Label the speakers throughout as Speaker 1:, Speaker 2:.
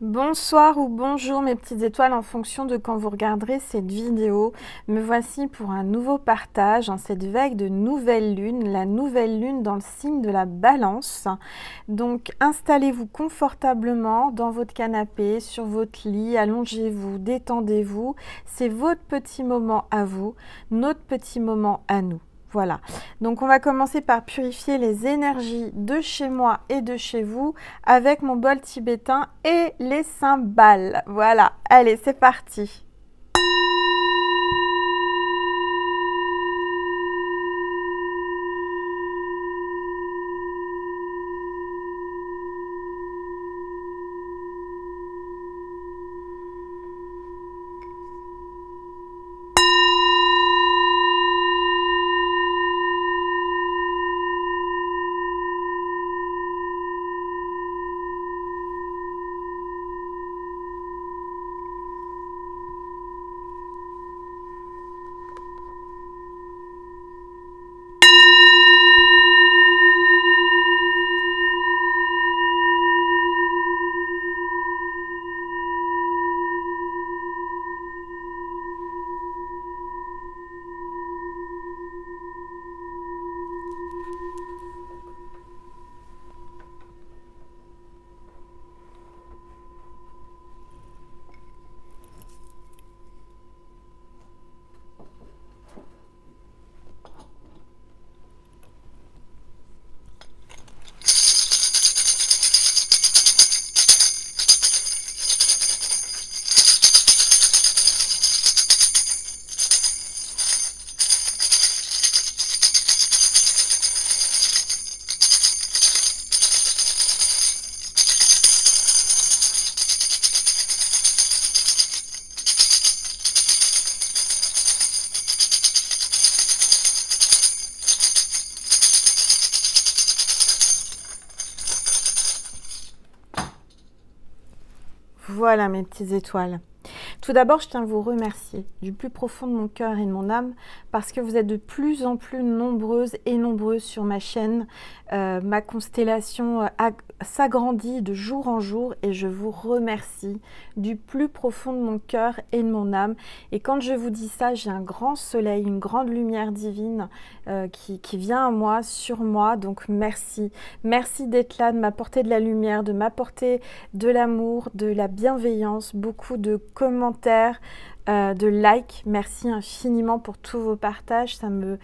Speaker 1: Bonsoir ou bonjour mes petites étoiles en fonction de quand vous regarderez cette vidéo. Me voici pour un nouveau partage en cette veille de nouvelle lune, la nouvelle lune dans le signe de la balance. Donc installez-vous confortablement dans votre canapé, sur votre lit, allongez-vous, détendez-vous. C'est votre petit moment à vous, notre petit moment à nous. Voilà, donc on va commencer par purifier les énergies de chez moi et de chez vous avec mon bol tibétain et les cymbales. Voilà, allez, c'est parti. Voilà mes petites étoiles. Tout d'abord, je tiens à vous remercier du plus profond de mon cœur et de mon âme parce que vous êtes de plus en plus nombreuses et nombreux sur ma chaîne. Ma constellation s'agrandit de jour en jour et je vous remercie du plus profond de mon cœur et de mon âme. Et quand je vous dis ça, j'ai un grand soleil, une grande lumière divine qui vient à moi, sur moi. Donc merci. Merci d'être là, de m'apporter de la lumière, de m'apporter de l'amour, de la bienveillance, beaucoup de commentaires, de likes. Merci infiniment pour tous vos partages, ça me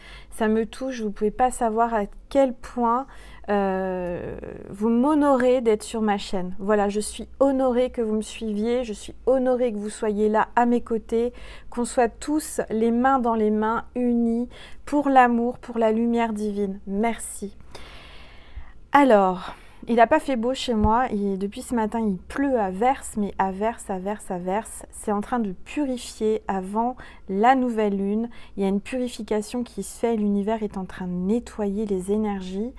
Speaker 1: touche. Vous ne pouvez pas savoir à quel point vous m'honorez d'être sur ma chaîne. Voilà, je suis honorée que vous me suiviez, je suis honorée que vous soyez là à mes côtés, qu'on soit tous les mains dans les mains, unis pour l'amour, pour la lumière divine. Merci. Alors, il n'a pas fait beau chez moi et depuis ce matin il pleut à verse, mais à verse. C'est en train de purifier avant la nouvelle lune. Il y a une purification qui se fait, l'univers est en train de nettoyer les énergies.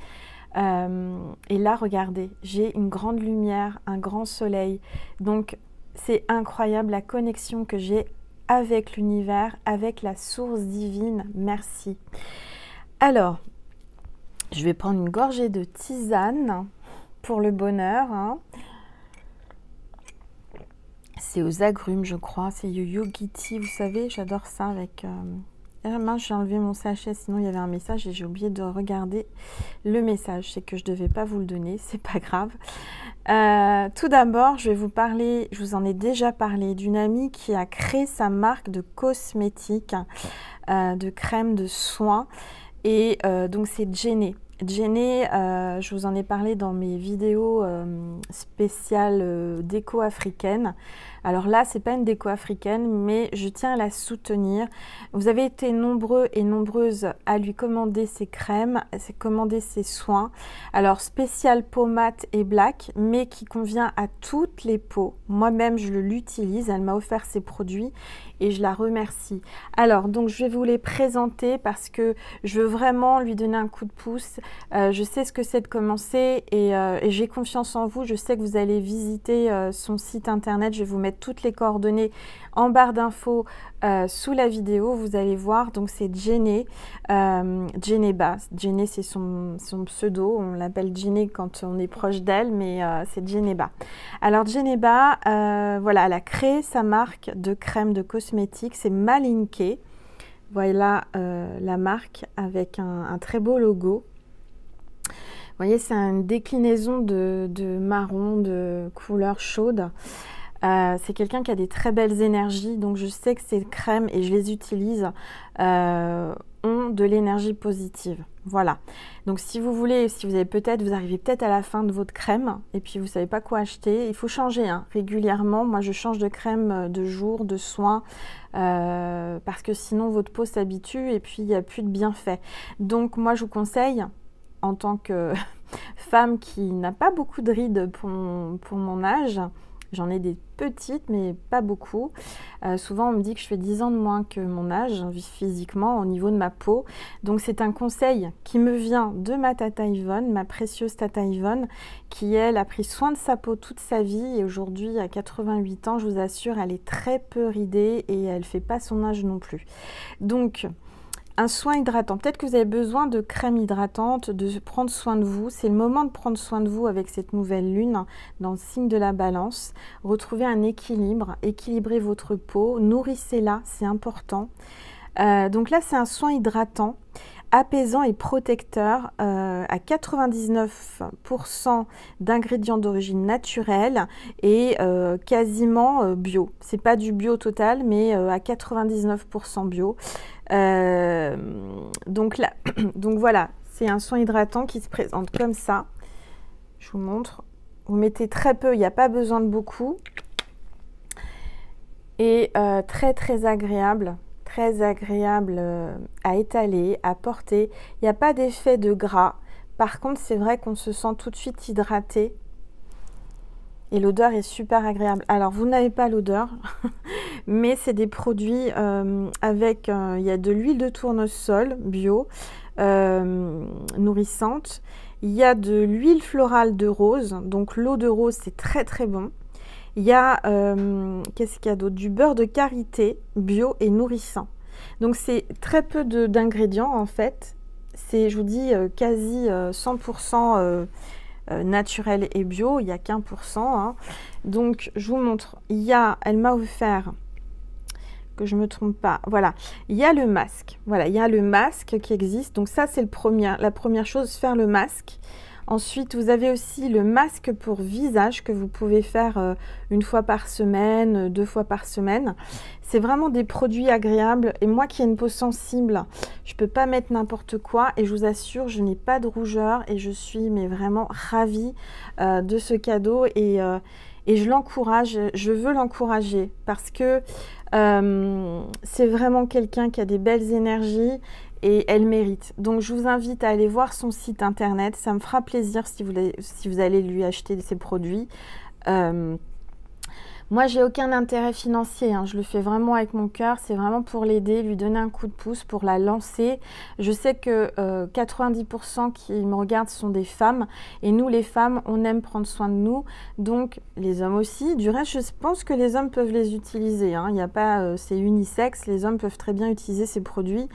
Speaker 1: Et là, regardez, j'ai une grande lumière, un grand soleil. Donc, c'est incroyable la connexion que j'ai avec l'univers, avec la source divine. Merci. Alors, je vais prendre une gorgée de tisane pour le bonheur. Hein. C'est aux agrumes, je crois. C'est Yogi Tea, vous savez, j'adore ça avec... Ah mince, j'ai enlevé mon sachet, sinon il y avait un message et j'ai oublié de regarder le message. C'est que je ne devais pas vous le donner, c'est pas grave. Tout d'abord, je vais vous parler, je vous en ai déjà parlé, d'une amie qui a créé sa marque de cosmétiques, de crème de soins. Et donc c'est Jenny. Jenny, je vous en ai parlé dans mes vidéos spéciales déco africaine. Alors là, c'est pas une déco africaine, mais je tiens à la soutenir. Vous avez été nombreux et nombreuses à lui commander ses crèmes, à commander ses soins. Alors spécial peau mate et black, mais qui convient à toutes les peaux. Moi-même, je l'utilise. Elle m'a offert ses produits et je la remercie. Alors, donc je vais vous les présenter parce que je veux vraiment lui donner un coup de pouce. Je sais ce que c'est de commencer et j'ai confiance en vous. Je sais que vous allez visiter son site internet. Je vais vous mettre toutes les coordonnées en barre d'infos sous la vidéo. Vous allez voir. Donc c'est Djenné, Djennéba. Djenné, c'est son pseudo. On l'appelle Djenné quand on est proche d'elle, mais c'est Djennéba. Alors Djennéba, voilà, elle a créé sa marque de crème de cosmétiques. C'est Malinké. Voilà la marque avec un très beau logo. Vous voyez, c'est une déclinaison de marron, de couleur chaude. C'est quelqu'un qui a des très belles énergies, donc je sais que ces crèmes, et je les utilise, ont de l'énergie positive. Voilà. Donc si vous voulez, si vous avez vous arrivez peut-être à la fin de votre crème, et puis vous ne savez pas quoi acheter, il faut changer régulièrement. Moi, je change de crème de jour, de soin, parce que sinon votre peau s'habitue et puis il n'y a plus de bienfaits. Donc moi, je vous conseille, en tant que femme qui n'a pas beaucoup de rides pour mon âge, j'en ai des petites, mais pas beaucoup. Souvent, on me dit que je fais 10 ans de moins que mon âge, physiquement, au niveau de ma peau. Donc, c'est un conseil qui me vient de ma tata Yvonne, ma précieuse tata Yvonne, qui, elle, a pris soin de sa peau toute sa vie. Et aujourd'hui, à 88 ans, je vous assure, elle est très peu ridée et elle ne fait pas son âge non plus. Donc, un soin hydratant. Peut-être que vous avez besoin de crème hydratante, de prendre soin de vous. C'est le moment de prendre soin de vous avec cette nouvelle lune dans le signe de la balance. Retrouvez un équilibre, équilibrez votre peau, nourrissez-la, c'est important. Donc là, c'est un soin hydratant, apaisant et protecteur à 99% d'ingrédients d'origine naturelle et quasiment bio. C'est pas du bio total, mais à 99% bio. Donc voilà, c'est un soin hydratant qui se présente comme ça. Je vous montre. Vous mettez très peu, il n'y a pas besoin de beaucoup. Et très très agréable. Très agréable à étaler, à porter. Il n'y a pas d'effet de gras. Par contre, c'est vrai qu'on se sent tout de suite hydraté. Et l'odeur est super agréable. Alors, vous n'avez pas l'odeur, mais c'est des produits avec... il y a de l'huile de tournesol bio, nourrissante. Il y a de l'huile florale de rose. Donc, l'eau de rose, c'est très très bon. Il y a, qu'est-ce qu'il y a d'autre? Du beurre de karité bio et nourrissant. Donc, c'est très peu d'ingrédients, en fait. C'est, je vous dis, quasi 100% naturel et bio. Il n'y a qu'1%. Donc, je vous montre. Il y a, elle m'a offert, que je ne me trompe pas, voilà. Il y a le masque. Voilà, il y a le masque qui existe. Donc, ça, c'est la première chose, faire le masque. Ensuite, vous avez aussi le masque pour visage que vous pouvez faire une fois par semaine, 2 fois par semaine. C'est vraiment des produits agréables. Et moi qui ai une peau sensible, je ne peux pas mettre n'importe quoi. Et je vous assure, je n'ai pas de rougeur et je suis mais vraiment ravie de ce cadeau. Et je l'encourage, je veux l'encourager parce que c'est vraiment quelqu'un qui a des belles énergies. Et elle mérite. Donc, je vous invite à aller voir son site internet. Ça me fera plaisir si vous allez lui acheter ses produits. Moi, j'ai aucun intérêt financier. Je le fais vraiment avec mon cœur. C'est vraiment pour l'aider, lui donner un coup de pouce, pour la lancer. Je sais que 90% qui me regardent sont des femmes. Et nous, les femmes, on aime prendre soin de nous. Donc, les hommes aussi. Du reste, je pense que les hommes peuvent les utiliser. Il n'y a pas, c'est unisexe. Les hommes peuvent très bien utiliser ces produits.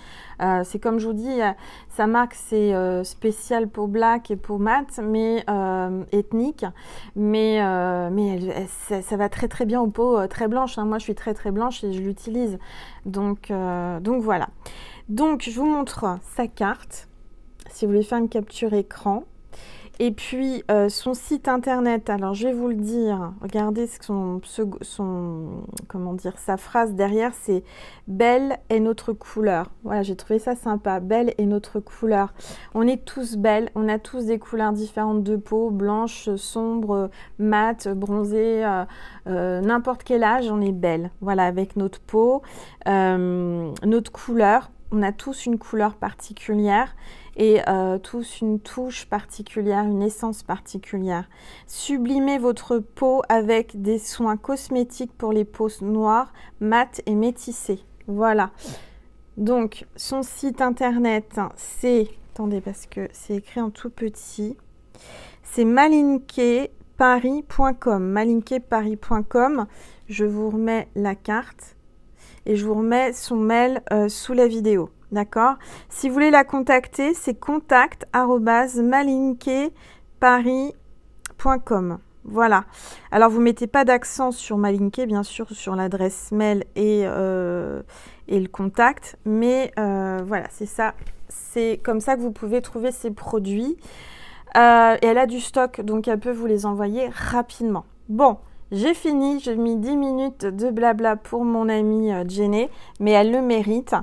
Speaker 1: C'est comme je vous dis, sa marque, c'est spécial peau black et peau mat, mais ethnique. Mais ça va très très bien aux peaux très blanches. Moi, je suis très très blanche et je l'utilise. Donc voilà. Donc, je vous montre sa carte, si vous voulez faire une capture écran. Et puis, son site internet, alors je vais vous le dire, regardez comment dire, sa phrase derrière, c'est « Belle est notre couleur ». Voilà, j'ai trouvé ça sympa, « Belle est notre couleur ». On est tous belles, on a tous des couleurs différentes de peau, blanche, sombre, mate, bronzée, n'importe quel âge, on est belle. Voilà, avec notre peau, notre couleur, on a tous une couleur particulière. Et tous une touche particulière, une essence particulière. Sublimez votre peau avec des soins cosmétiques pour les peaux noires, mates et métissées. Voilà. Donc, son site internet, c'est Attendez, parce que c'est écrit en tout petit. C'est malinkeparis.com. malinkeparis.com. Je vous remets la carte et je vous remets son mail sous la vidéo. D'accord? Si vous voulez la contacter, c'est contact@malinkeparis.com. Voilà. Alors, vous ne mettez pas d'accent sur Malinke, bien sûr, sur l'adresse mail et le contact. Mais voilà, c'est ça. C'est comme ça que vous pouvez trouver ces produits. Et elle a du stock, donc elle peut vous les envoyer rapidement. Bon, j'ai fini. J'ai mis 10 minutes de blabla pour mon amie Jenny, mais elle le mérite.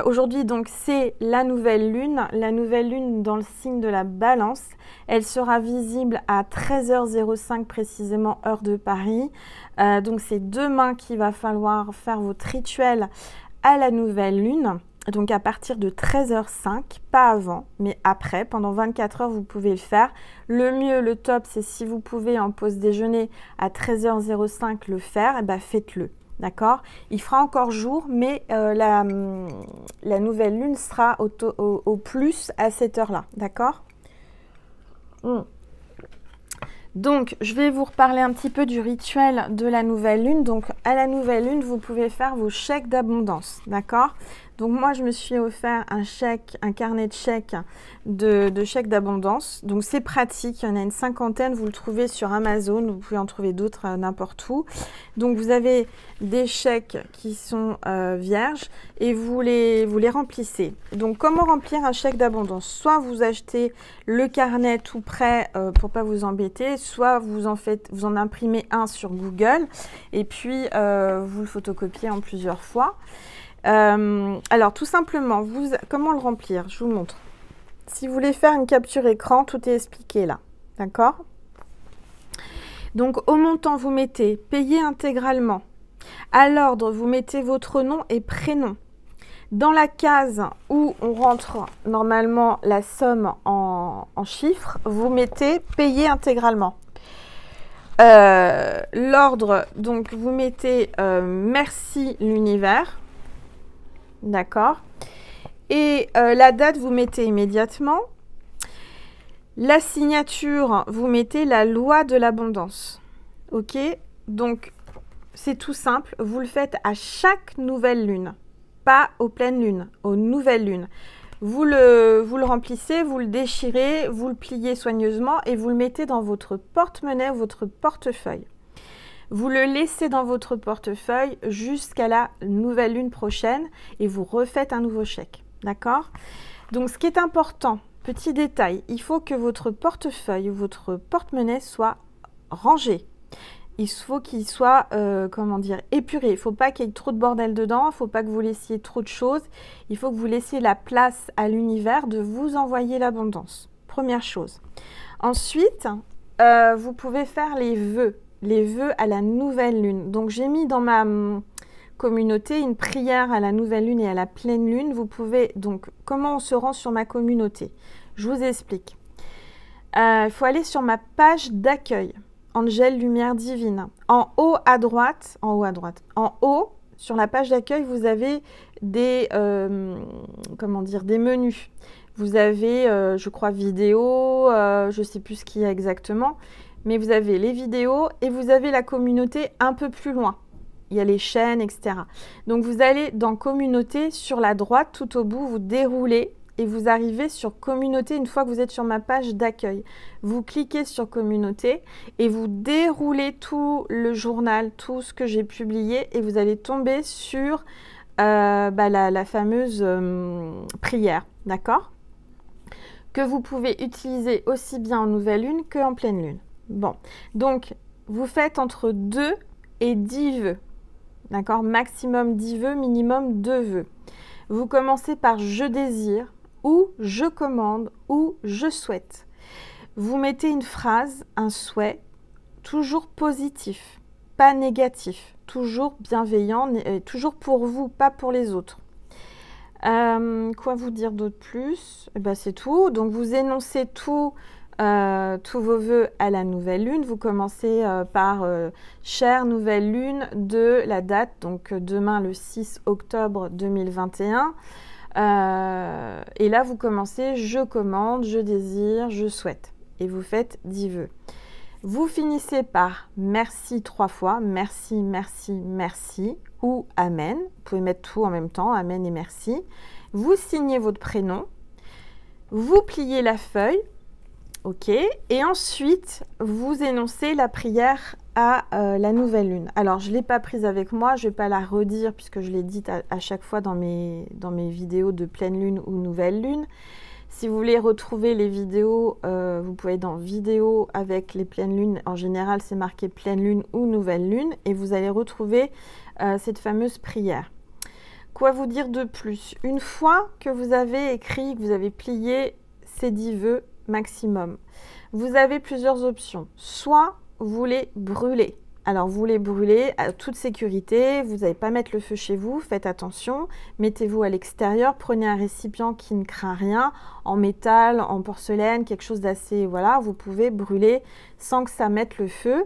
Speaker 1: Aujourd'hui, donc, c'est la nouvelle lune. La nouvelle lune dans le signe de la Balance. Elle sera visible à 13h05 précisément, heure de Paris. Donc, c'est demain qu'il va falloir faire votre rituel à la nouvelle lune. Donc, à partir de 13h05, pas avant, mais après, pendant 24 heures, vous pouvez le faire. Le mieux, le top, c'est si vous pouvez en pause déjeuner à 13h05 le faire, et ben faites-le. D'accord? Il fera encore jour, mais la nouvelle lune sera au plus à cette heure-là. D'accord? Donc, je vais vous reparler un petit peu du rituel de la nouvelle lune. Donc, à la nouvelle lune, vous pouvez faire vos chèques d'abondance. D'accord? Donc, moi, je me suis offert un carnet de chèques de chèques d'abondance. Donc, c'est pratique. Il y en a une cinquantaine. Vous le trouvez sur Amazon. Vous pouvez en trouver d'autres n'importe où. Donc, vous avez des chèques qui sont vierges et vous les remplissez. Donc, comment remplir un chèque d'abondance? Soit vous achetez le carnet tout prêt pour pas vous embêter, soit vous en imprimez un sur Google et puis vous le photocopiez en plusieurs fois. Alors, tout simplement, comment le remplir? Je vous montre. Si vous voulez faire une capture écran, tout est expliqué là. D'accord? Donc, au montant, vous mettez payer intégralement. À l'ordre, vous mettez votre nom et prénom. Dans la case où on rentre normalement la somme en chiffres, vous mettez payer intégralement. L'ordre, donc vous mettez merci l'univers. D'accord? Et la date, vous mettez immédiatement. La signature, vous mettez la loi de l'abondance. Ok? Donc, c'est tout simple. Vous le faites à chaque nouvelle lune. Pas aux pleines lunes, aux nouvelles lunes. Vous le remplissez, vous le déchirez, vous le pliez soigneusement et vous le mettez dans votre porte-monnaie ou votre portefeuille. Vous le laissez dans votre portefeuille jusqu'à la nouvelle lune prochaine et vous refaites un nouveau chèque. D'accord? Donc, ce qui est important, petit détail, il faut que votre portefeuille ou votre porte-monnaie soit rangé. Il faut qu'il soit, épuré. Il ne faut pas qu'il y ait trop de bordel dedans. Il ne faut pas que vous laissiez trop de choses. Il faut que vous laissiez la place à l'univers de vous envoyer l'abondance. Première chose. Ensuite, vous pouvez faire les vœux à la nouvelle lune. Donc, j'ai mis dans ma communauté une prière à la nouvelle lune et à la pleine lune. Vous pouvez, donc, comment on se rend sur ma communauté? Je vous explique. Il faut aller sur ma page d'accueil. Angèle Lumière Divine. En haut, sur la page d'accueil, vous avez des menus. Vous avez, je crois, vidéos, je ne sais plus ce qu'il y a exactement, mais vous avez les vidéos et vous avez la communauté un peu plus loin. Il y a les chaînes, etc. Donc, vous allez dans communauté, sur la droite, tout au bout, vous déroulez et vous arrivez sur communauté une fois que vous êtes sur ma page d'accueil. Vous cliquez sur communauté et vous déroulez tout le journal, tout ce que j'ai publié et vous allez tomber sur la fameuse prière, d'accord? Que vous pouvez utiliser aussi bien en nouvelle lune qu'en pleine lune. Bon, donc vous faites entre 2 et 10 vœux, d'accord? Maximum 10 vœux, minimum 2 vœux. Vous commencez par « je désire » ou « je commande » ou « je souhaite ». Vous mettez une phrase, un souhait, toujours positif, pas négatif, toujours bienveillant, toujours pour vous, pas pour les autres. Quoi vous dire d'autre plus? C'est tout. Donc, vous énoncez tous vos vœux à la nouvelle lune. Vous commencez par chère nouvelle lune de la date, donc demain le 6 octobre 2021. Et là, vous commencez, je commande, je désire, je souhaite. Et vous faites 10 vœux. Vous finissez par merci 3 fois, merci, merci, merci, ou amen. Vous pouvez mettre tout en même temps, amen et merci. Vous signez votre prénom, vous pliez la feuille, ok, et ensuite vous énoncez la prière à la nouvelle lune. Alors je ne l'ai pas prise avec moi, je ne vais pas la redire puisque je l'ai dite à chaque fois dans mes vidéos de pleine lune ou nouvelle lune. Si vous voulez retrouver les vidéos, vous pouvez dans vidéo avec les pleines lunes. En général, c'est marqué pleine lune ou nouvelle lune et vous allez retrouver cette fameuse prière. Quoi vous dire de plus? Une fois que vous avez écrit, que vous avez plié ces 10 vœux maximum, vous avez plusieurs options. Soit vous les brûlez. Alors, vous les brûlez à toute sécurité, vous n'allez pas mettre le feu chez vous, faites attention, mettez-vous à l'extérieur, prenez un récipient qui ne craint rien, en métal, en porcelaine, quelque chose d'assez, voilà, vous pouvez brûler sans que ça mette le feu.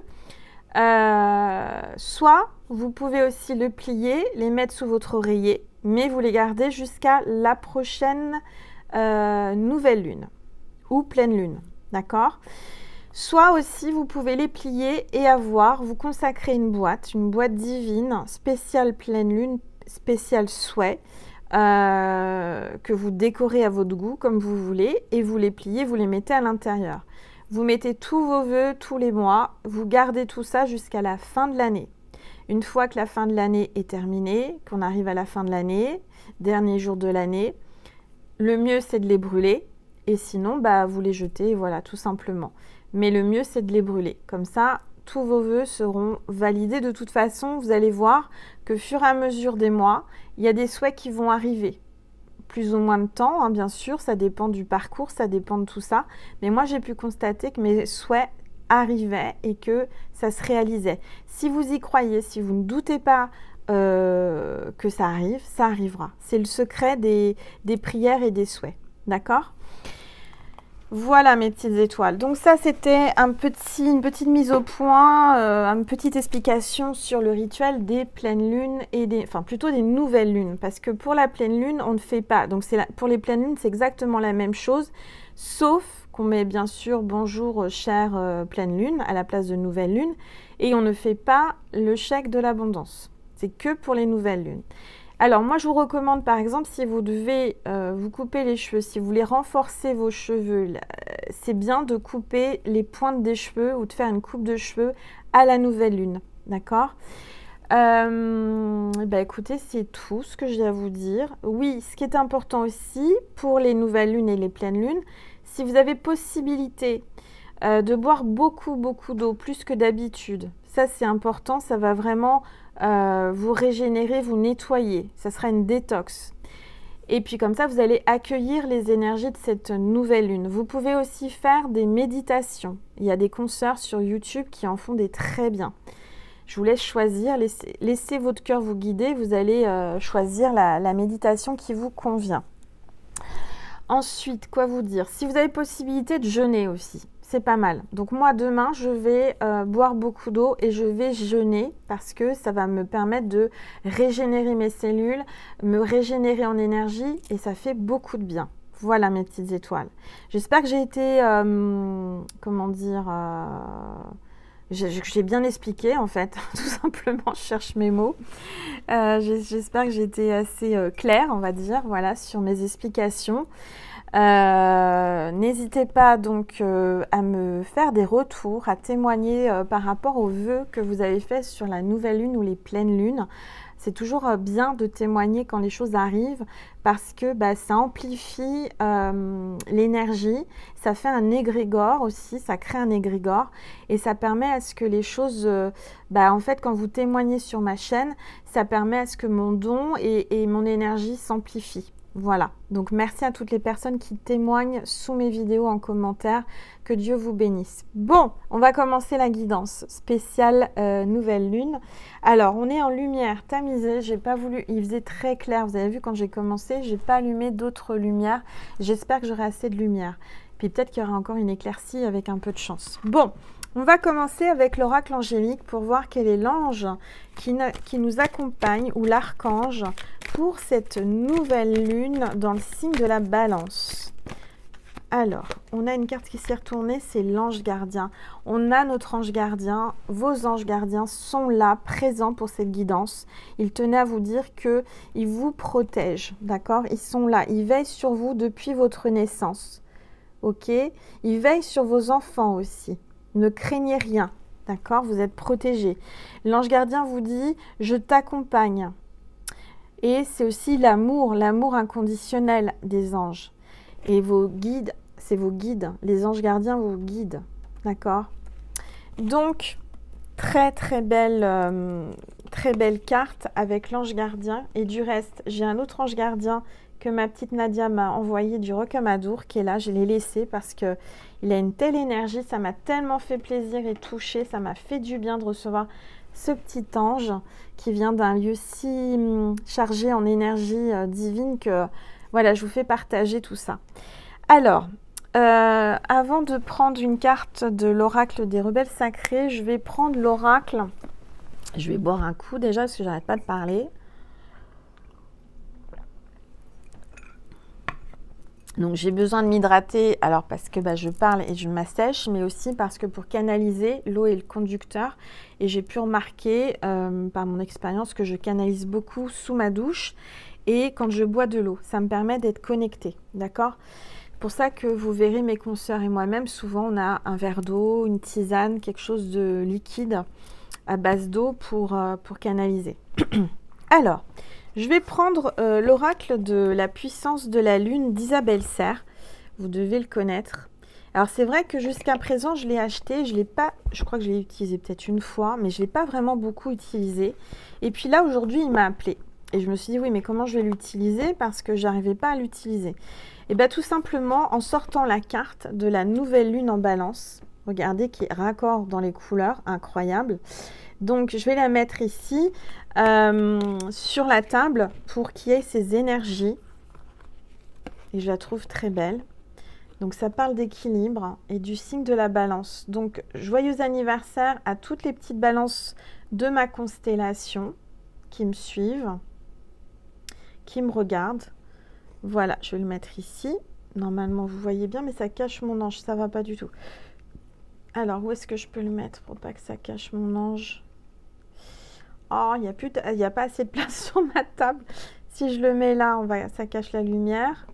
Speaker 1: Soit, vous pouvez aussi le plier, les mettre sous votre oreiller, mais vous les gardez jusqu'à la prochaine nouvelle lune ou pleine lune, d'accord ? Soit aussi, vous pouvez les plier et vous consacrer une boîte divine, spéciale pleine lune, spéciale souhait, que vous décorez à votre goût, comme vous voulez, et vous les pliez, vous les mettez à l'intérieur. Vous mettez tous vos vœux tous les mois, vous gardez tout ça jusqu'à la fin de l'année. Une fois que la fin de l'année est terminée, qu'on arrive à la fin de l'année, dernier jour de l'année, le mieux c'est de les brûler, et sinon, vous les jetez, voilà, tout simplement. Mais le mieux, c'est de les brûler. Comme ça, tous vos vœux seront validés. De toute façon, vous allez voir que, fur et à mesure des mois, il y a des souhaits qui vont arriver. Plus ou moins de temps, hein, bien sûr, ça dépend du parcours, ça dépend de tout ça. Mais moi, j'ai pu constater que mes souhaits arrivaient et que ça se réalisait. Si vous y croyez, si vous ne doutez pas que ça arrive, ça arrivera. C'est le secret des prières et des souhaits. D'accord ? Voilà mes petites étoiles. Donc ça, c'était une petite mise au point, une petite explication sur le rituel des pleines lunes et plutôt des nouvelles lunes. Parce que pour la pleine lune, on ne fait pas. Donc pour les pleines lunes, c'est exactement la même chose, sauf qu'on met bien sûr bonjour chère pleine lune à la place de nouvelle lune. Et on ne fait pas le chèque de l'abondance. C'est que pour les nouvelles lunes. Alors moi je vous recommande par exemple si vous devez vous couper les cheveux, si vous voulez renforcer vos cheveux, c'est bien de couper les pointes des cheveux ou de faire une coupe de cheveux à la nouvelle lune, d'accord ? Écoutez, c'est tout ce que j'ai à vous dire. Oui, ce qui est important aussi pour les nouvelles lunes et les pleines lunes, si vous avez possibilité de boire beaucoup d'eau, plus que d'habitude, ça c'est important, ça va vraiment vous régénérer, vous nettoyer. Ça sera une détox. Et puis comme ça, vous allez accueillir les énergies de cette nouvelle lune. Vous pouvez aussi faire des méditations. Il y a des consoeurs sur YouTube qui en font des très bien. Je vous laisse choisir. Laissez votre cœur vous guider. Vous allez choisir la méditation qui vous convient. Ensuite, quoi vous dire? Si vous avez possibilité de jeûner aussi, c'est pas mal. Donc moi, demain, je vais boire beaucoup d'eau et je vais jeûner parce que ça va me permettre de régénérer mes cellules, me régénérer en énergie et ça fait beaucoup de bien. Voilà mes petites étoiles. J'espère que j'ai été, j'ai bien expliqué en fait, tout simplement, je cherche mes mots. J'espère que j'ai été assez claire, on va dire, voilà, sur mes explications. N'hésitez pas donc à me faire des retours, à témoigner par rapport aux vœux que vous avez faits sur la nouvelle lune ou les pleines lunes. C'est toujours bien de témoigner quand les choses arrivent parce que ça amplifie l'énergie, ça fait un égrégore aussi, ça crée un égrégore et ça permet à ce que les choses, en fait quand vous témoignez sur ma chaîne, ça permet à ce que mon don et mon énergie s'amplifient. Voilà, donc merci à toutes les personnes qui témoignent sous mes vidéos en commentaire. Que Dieu vous bénisse. Bon, on va commencer la guidance spéciale nouvelle lune. Alors, on est en lumière tamisée. J'ai pas voulu, il faisait très clair. Vous avez vu quand j'ai commencé, j'ai pas allumé d'autres lumières. J'espère que j'aurai assez de lumière. Puis peut-être qu'il y aura encore une éclaircie avec un peu de chance. Bon, on va commencer avec l'oracle angélique pour voir quel est l'ange qui nous accompagne ou l'archange pour cette nouvelle lune dans le signe de la Balance. Alors, on a une carte qui s'est retournée, c'est l'ange gardien. On a notre ange gardien, vos anges gardiens sont là, présents pour cette guidance. Ils tenaient à vous dire qu'ils vous protègent, d'accord? Ils sont là, ils veillent sur vous depuis votre naissance, ok? Ils veillent sur vos enfants aussi. Ne craignez rien, d'accord? Vous êtes protégés. L'ange gardien vous dit, je t'accompagne. Et c'est aussi l'amour inconditionnel des anges. Et vos guides, c'est vos guides. Les anges gardiens vous guident. D'accord? Donc, très belle carte avec l'ange gardien. Et du reste, j'ai un autre ange gardien que ma petite Nadia m'a envoyé du Rocamadour qui est là. Je l'ai laissé parce qu'il a une telle énergie. Ça m'a tellement fait plaisir et touché. Ça m'a fait du bien de recevoir ce petit ange qui vient d'un lieu si chargé en énergie divine que voilà, je vous fais partager tout ça. Alors, avant de prendre une carte de l'oracle des rebelles sacrés, je vais prendre l'oracle. Je vais boire un coup déjà parce que j'arrête pas de parler. Donc j'ai besoin de m'hydrater, alors parce que je parle et je m'assèche, mais aussi parce que pour canaliser, l'eau est le conducteur. Et j'ai pu remarquer par mon expérience que je canalise beaucoup sous ma douche et quand je bois de l'eau. Ça me permet d'être connectée, d'accord? C'est pour ça que vous verrez mes consoeurs et moi-même, souvent on a un verre d'eau, une tisane, quelque chose de liquide à base d'eau pour canaliser. Alors, je vais prendre l'oracle de la puissance de la lune d'Isabelle Serre. Vous devez le connaître. Alors c'est vrai que jusqu'à présent, je l'ai acheté. Je crois que je l'ai utilisé peut-être une fois, mais je ne l'ai pas vraiment beaucoup utilisé. Et puis là, aujourd'hui, il m'a appelé. Et je me suis dit, oui, mais comment je vais l'utiliser? Parce que je n'arrivais pas à l'utiliser. Et bien tout simplement en sortant la carte de la nouvelle lune en balance. Regardez qui est raccord dans les couleurs, incroyable. Donc je vais la mettre ici sur la table pour qu'il y ait ces énergies. Et je la trouve très belle. Donc ça parle d'équilibre et du signe de la balance. Donc joyeux anniversaire à toutes les petites balances de ma constellation qui me suivent, qui me regardent. Voilà, je vais le mettre ici. Normalement vous voyez bien, mais ça cache mon ange, ça va pas du tout. Alors où est-ce que je peux le mettre pour pas que ça cache mon ange? Oh, il n'y a pas assez de place sur ma table. Si je le mets là, ça cache la lumière.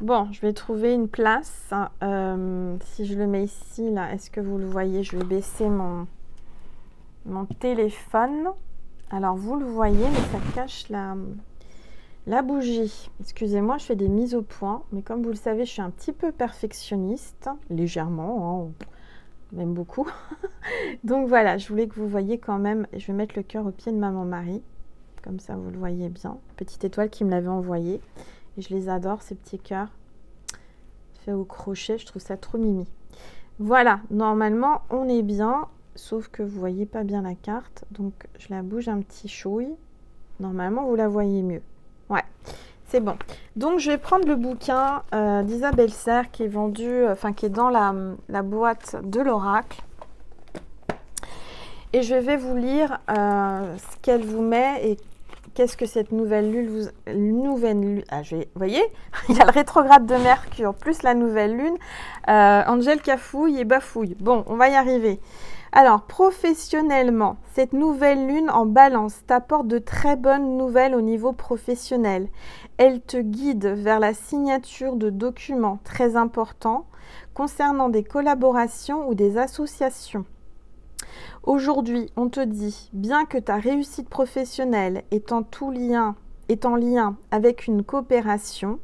Speaker 1: Bon, je vais trouver une place. Si je le mets ici, là, est-ce que vous le voyez? Je vais baisser mon téléphone. Alors, vous le voyez, mais ça cache la bougie. Excusez-moi, je fais des mises au point. Mais comme vous le savez, je suis un petit peu perfectionniste. Légèrement, hein, même beaucoup. Donc voilà, je voulais que vous voyez quand même. Je vais mettre le cœur au pied de Maman Marie. Comme ça, vous le voyez bien. Petite étoile qui me l'avait envoyé. Et je les adore, ces petits cœurs. Fait au crochet, je trouve ça trop mimi. Voilà, normalement, on est bien. Sauf que vous voyez pas bien la carte. Donc, je la bouge un petit chouille. Normalement, vous la voyez mieux. Ouais, c'est bon. Donc, je vais prendre le bouquin d'Isabelle Serre qui est vendu, qui est dans la boîte de l'oracle. Et je vais vous lire ce qu'elle vous met et qu'est-ce que cette nouvelle lune vous voyez, il y a le rétrograde de Mercure plus la nouvelle lune. Angèle cafouille et bafouille. Bon, on va y arriver. Alors, professionnellement, cette nouvelle lune en balance t'apporte de très bonnes nouvelles au niveau professionnel. Elle te guide vers la signature de documents très importants concernant des collaborations ou des associations. Aujourd'hui, on te dit, bien que ta réussite professionnelle est en lien avec une coopération,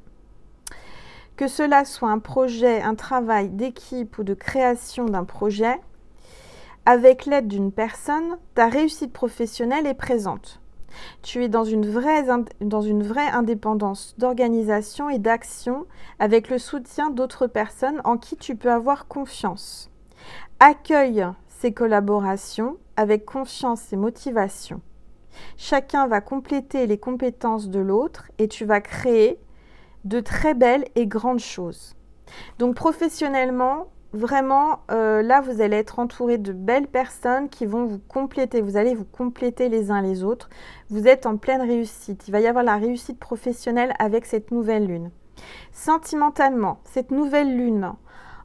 Speaker 1: que cela soit un projet, un travail d'équipe ou de création d'un projet, avec l'aide d'une personne, ta réussite professionnelle est présente. Tu es dans une vraie indépendance d'organisation et d'action avec le soutien d'autres personnes en qui tu peux avoir confiance. Accueille ces collaborations avec confiance et motivation. Chacun va compléter les compétences de l'autre et tu vas créer de très belles et grandes choses. Donc professionnellement, vraiment, là, vous allez être entouré de belles personnes qui vont vous compléter. Vous allez vous compléter les uns les autres. Vous êtes en pleine réussite. Il va y avoir la réussite professionnelle avec cette nouvelle lune. Sentimentalement, cette nouvelle lune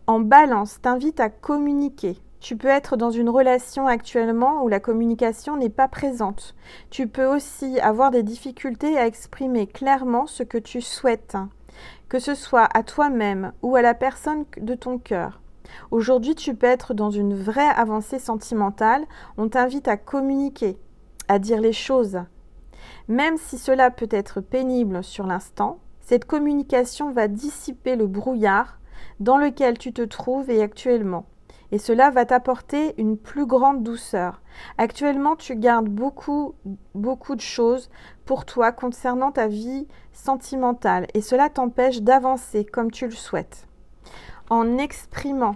Speaker 1: en balance t'invite à communiquer. Tu peux être dans une relation actuellement où la communication n'est pas présente. Tu peux aussi avoir des difficultés à exprimer clairement ce que tu souhaites, que ce soit à toi-même ou à la personne de ton cœur. Aujourd'hui, tu peux être dans une vraie avancée sentimentale. On t'invite à communiquer, à dire les choses. Même si cela peut être pénible sur l'instant, cette communication va dissiper le brouillard dans lequel tu te trouves et actuellement. Et cela va t'apporter une plus grande douceur. Actuellement, tu gardes beaucoup de choses pour toi concernant ta vie sentimentale. Et cela t'empêche d'avancer comme tu le souhaites. En exprimant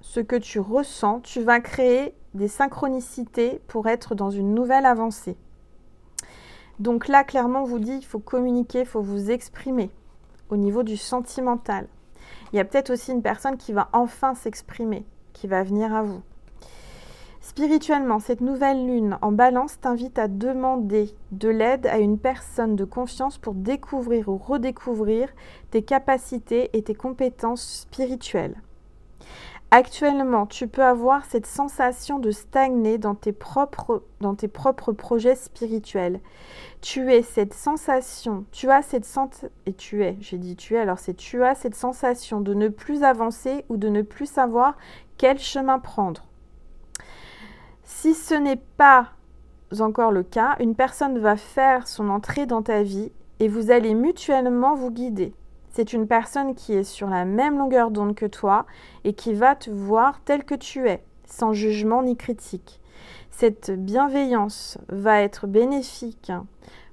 Speaker 1: ce que tu ressens, tu vas créer des synchronicités pour être dans une nouvelle avancée. Donc là, clairement, on vous dit, il faut communiquer, il faut vous exprimer au niveau du sentimental. Il y a peut-être aussi une personne qui va enfin s'exprimer, qui va venir à vous. Spirituellement, cette nouvelle lune en balance t'invite à demander de l'aide à une personne de confiance pour découvrir ou redécouvrir tes capacités et tes compétences spirituelles. Actuellement, tu peux avoir cette sensation de stagner dans tes propres projets spirituels. Tu as cette sensation de ne plus avancer ou de ne plus savoir quel chemin prendre. Si ce n'est pas encore le cas, une personne va faire son entrée dans ta vie et vous allez mutuellement vous guider. C'est une personne qui est sur la même longueur d'onde que toi et qui va te voir tel que tu es, sans jugement ni critique. Cette bienveillance va être bénéfique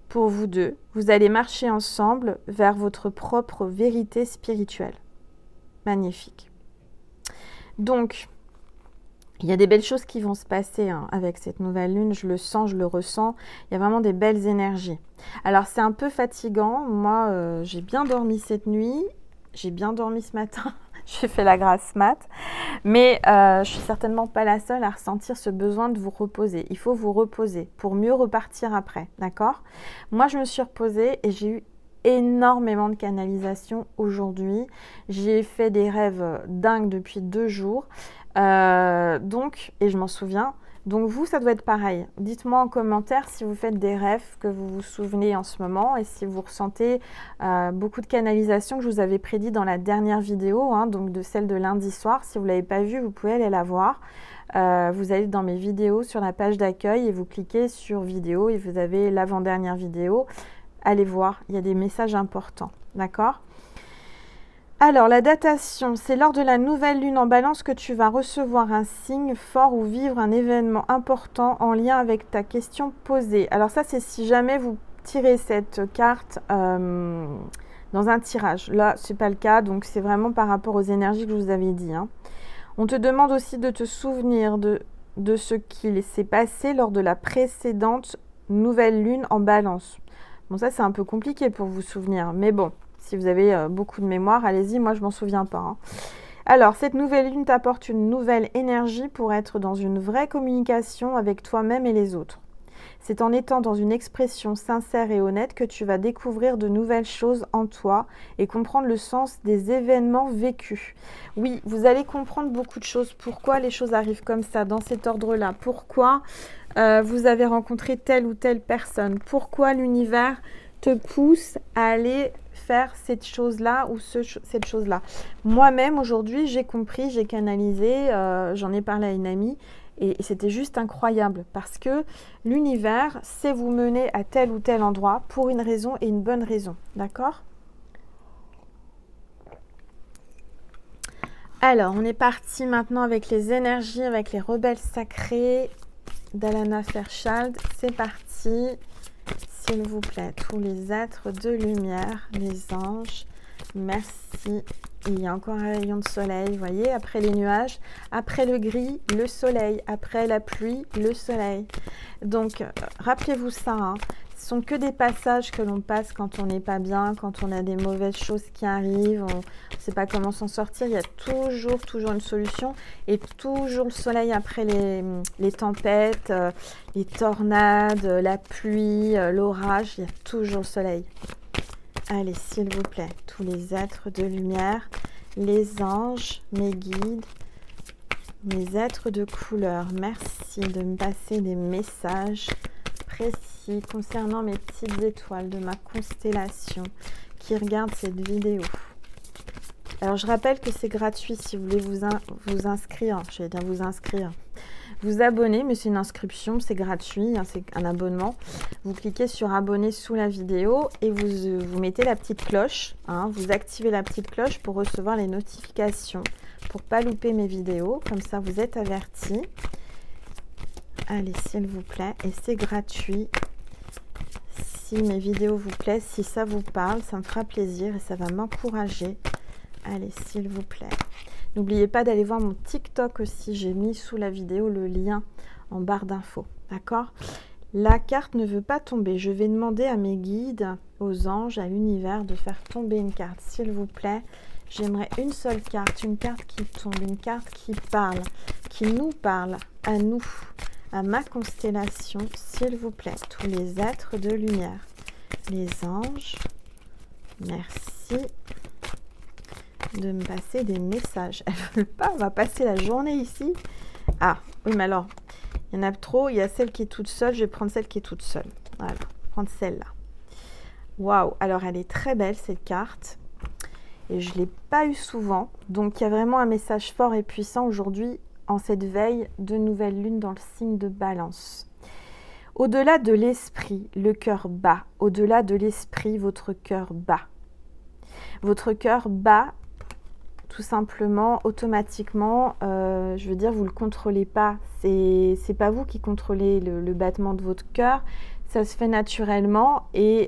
Speaker 1: pour vous deux. Vous allez marcher ensemble vers votre propre vérité spirituelle. Magnifique. Donc, il y a des belles choses qui vont se passer avec cette nouvelle lune. Je le sens, je le ressens. Il y a vraiment des belles énergies. Alors, c'est un peu fatigant. Moi, j'ai bien dormi cette nuit. J'ai bien dormi ce matin. J'ai fait la grasse mat. Mais je suis certainement pas la seule à ressentir ce besoin de vous reposer. Il faut vous reposer pour mieux repartir après. D'accord? Moi, je me suis reposée et j'ai eu énormément de canalisation aujourd'hui. J'ai fait des rêves dingues depuis 2 jours. Et je m'en souviens. Donc vous, ça doit être pareil. Dites-moi en commentaire si vous faites des rêves que vous vous souvenez en ce moment et si vous ressentez beaucoup de canalisation que je vous avais prédit dans la dernière vidéo, donc de celle de lundi soir. Si vous ne l'avez pas vue, vous pouvez aller la voir. Vous allez dans mes vidéos sur la page d'accueil et vous cliquez sur vidéo et vous avez l'avant-dernière vidéo. Allez voir, il y a des messages importants. D'accord ? Alors, la datation, c'est lors de la nouvelle lune en balance que tu vas recevoir un signe fort ou vivre un événement important en lien avec ta question posée. Alors ça, c'est si jamais vous tirez cette carte dans un tirage. Là, ce n'est pas le cas, donc c'est vraiment par rapport aux énergies que je vous avais dit. On te demande aussi de te souvenir de ce qui s'est passé lors de la précédente nouvelle lune en balance. Bon, ça, c'est un peu compliqué pour vous souvenir, mais bon. Si vous avez beaucoup de mémoire, allez-y, moi je m'en souviens pas. Alors, cette nouvelle lune t'apporte une nouvelle énergie pour être dans une vraie communication avec toi-même et les autres. C'est en étant dans une expression sincère et honnête que tu vas découvrir de nouvelles choses en toi et comprendre le sens des événements vécus. Oui, vous allez comprendre beaucoup de choses. Pourquoi les choses arrivent comme ça, dans cet ordre-là? Pourquoi vous avez rencontré telle ou telle personne? Pourquoi l'univers te pousse à aller faire cette chose-là ou cette chose-là. Moi-même, aujourd'hui, j'ai compris, j'ai canalisé, j'en ai parlé à une amie et c'était juste incroyable parce que l'univers sait vous mener à tel ou tel endroit pour une raison et une bonne raison. D'accord? Alors, on est parti maintenant avec les énergies, avec les rebelles sacrés d'Alana Fairchild. C'est parti. S'il vous plaît, tous les êtres de lumière, les anges, merci il y a encore un rayon de soleil, vous voyez, après les nuages, après le gris, le soleil, après la pluie, le soleil. Donc, rappelez-vous ça, hein. Ce sont que des passages que l'on passe quand on n'est pas bien, quand on a des mauvaises choses qui arrivent, on ne sait pas comment s'en sortir. Il y a toujours une solution et toujours le soleil après les tempêtes, les tornades, la pluie, l'orage. Il y a toujours le soleil. Allez, s'il vous plaît, tous les êtres de lumière, les anges, mes guides, mes êtres de couleur, merci de me passer des messages précis concernant mes petites étoiles de ma constellation qui regardent cette vidéo. Alors, je rappelle que c'est gratuit si vous voulez vous inscrire, je vais dire vous inscrire, vous abonner, mais c'est une inscription, c'est gratuit, hein, c'est un abonnement. Vous cliquez sur abonner sous la vidéo et vous mettez la petite cloche, hein, vous activez la petite cloche pour recevoir les notifications, pour ne pas louper mes vidéos, comme ça vous êtes avertis. Allez, s'il vous plaît, et c'est gratuit. Si mes vidéos vous plaisent, si ça vous parle, ça me fera plaisir et ça va m'encourager. Allez, s'il vous plaît. N'oubliez pas d'aller voir mon TikTok aussi. J'ai mis sous la vidéo le lien en barre d'infos. D'accord? La carte ne veut pas tomber. Je vais demander à mes guides, aux anges, à l'univers de faire tomber une carte. S'il vous plaît, j'aimerais une seule carte. Une carte qui tombe, une carte qui parle, qui nous parle, à nous, à ma constellation. S'il vous plaît, tous les êtres de lumière. Les anges, merci de me passer des messages. Elle ne veut pas, on va passer la journée ici. Ah, oui, mais alors, il y en a trop. Il y a celle qui est toute seule. Je vais prendre celle qui est toute seule. Voilà, je vais prendre celle-là. Waouh, alors elle est très belle cette carte. Et je ne l'ai pas eu souvent. Donc, il y a vraiment un message fort et puissant aujourd'hui en cette veille de nouvelle lune dans le signe de Balance. Au-delà de l'esprit, le cœur bat. Au-delà de l'esprit, votre cœur bat. Votre cœur bat tout simplement, automatiquement, je veux dire, vous ne le contrôlez pas. C'est pas vous qui contrôlez le battement de votre cœur. Ça se fait naturellement et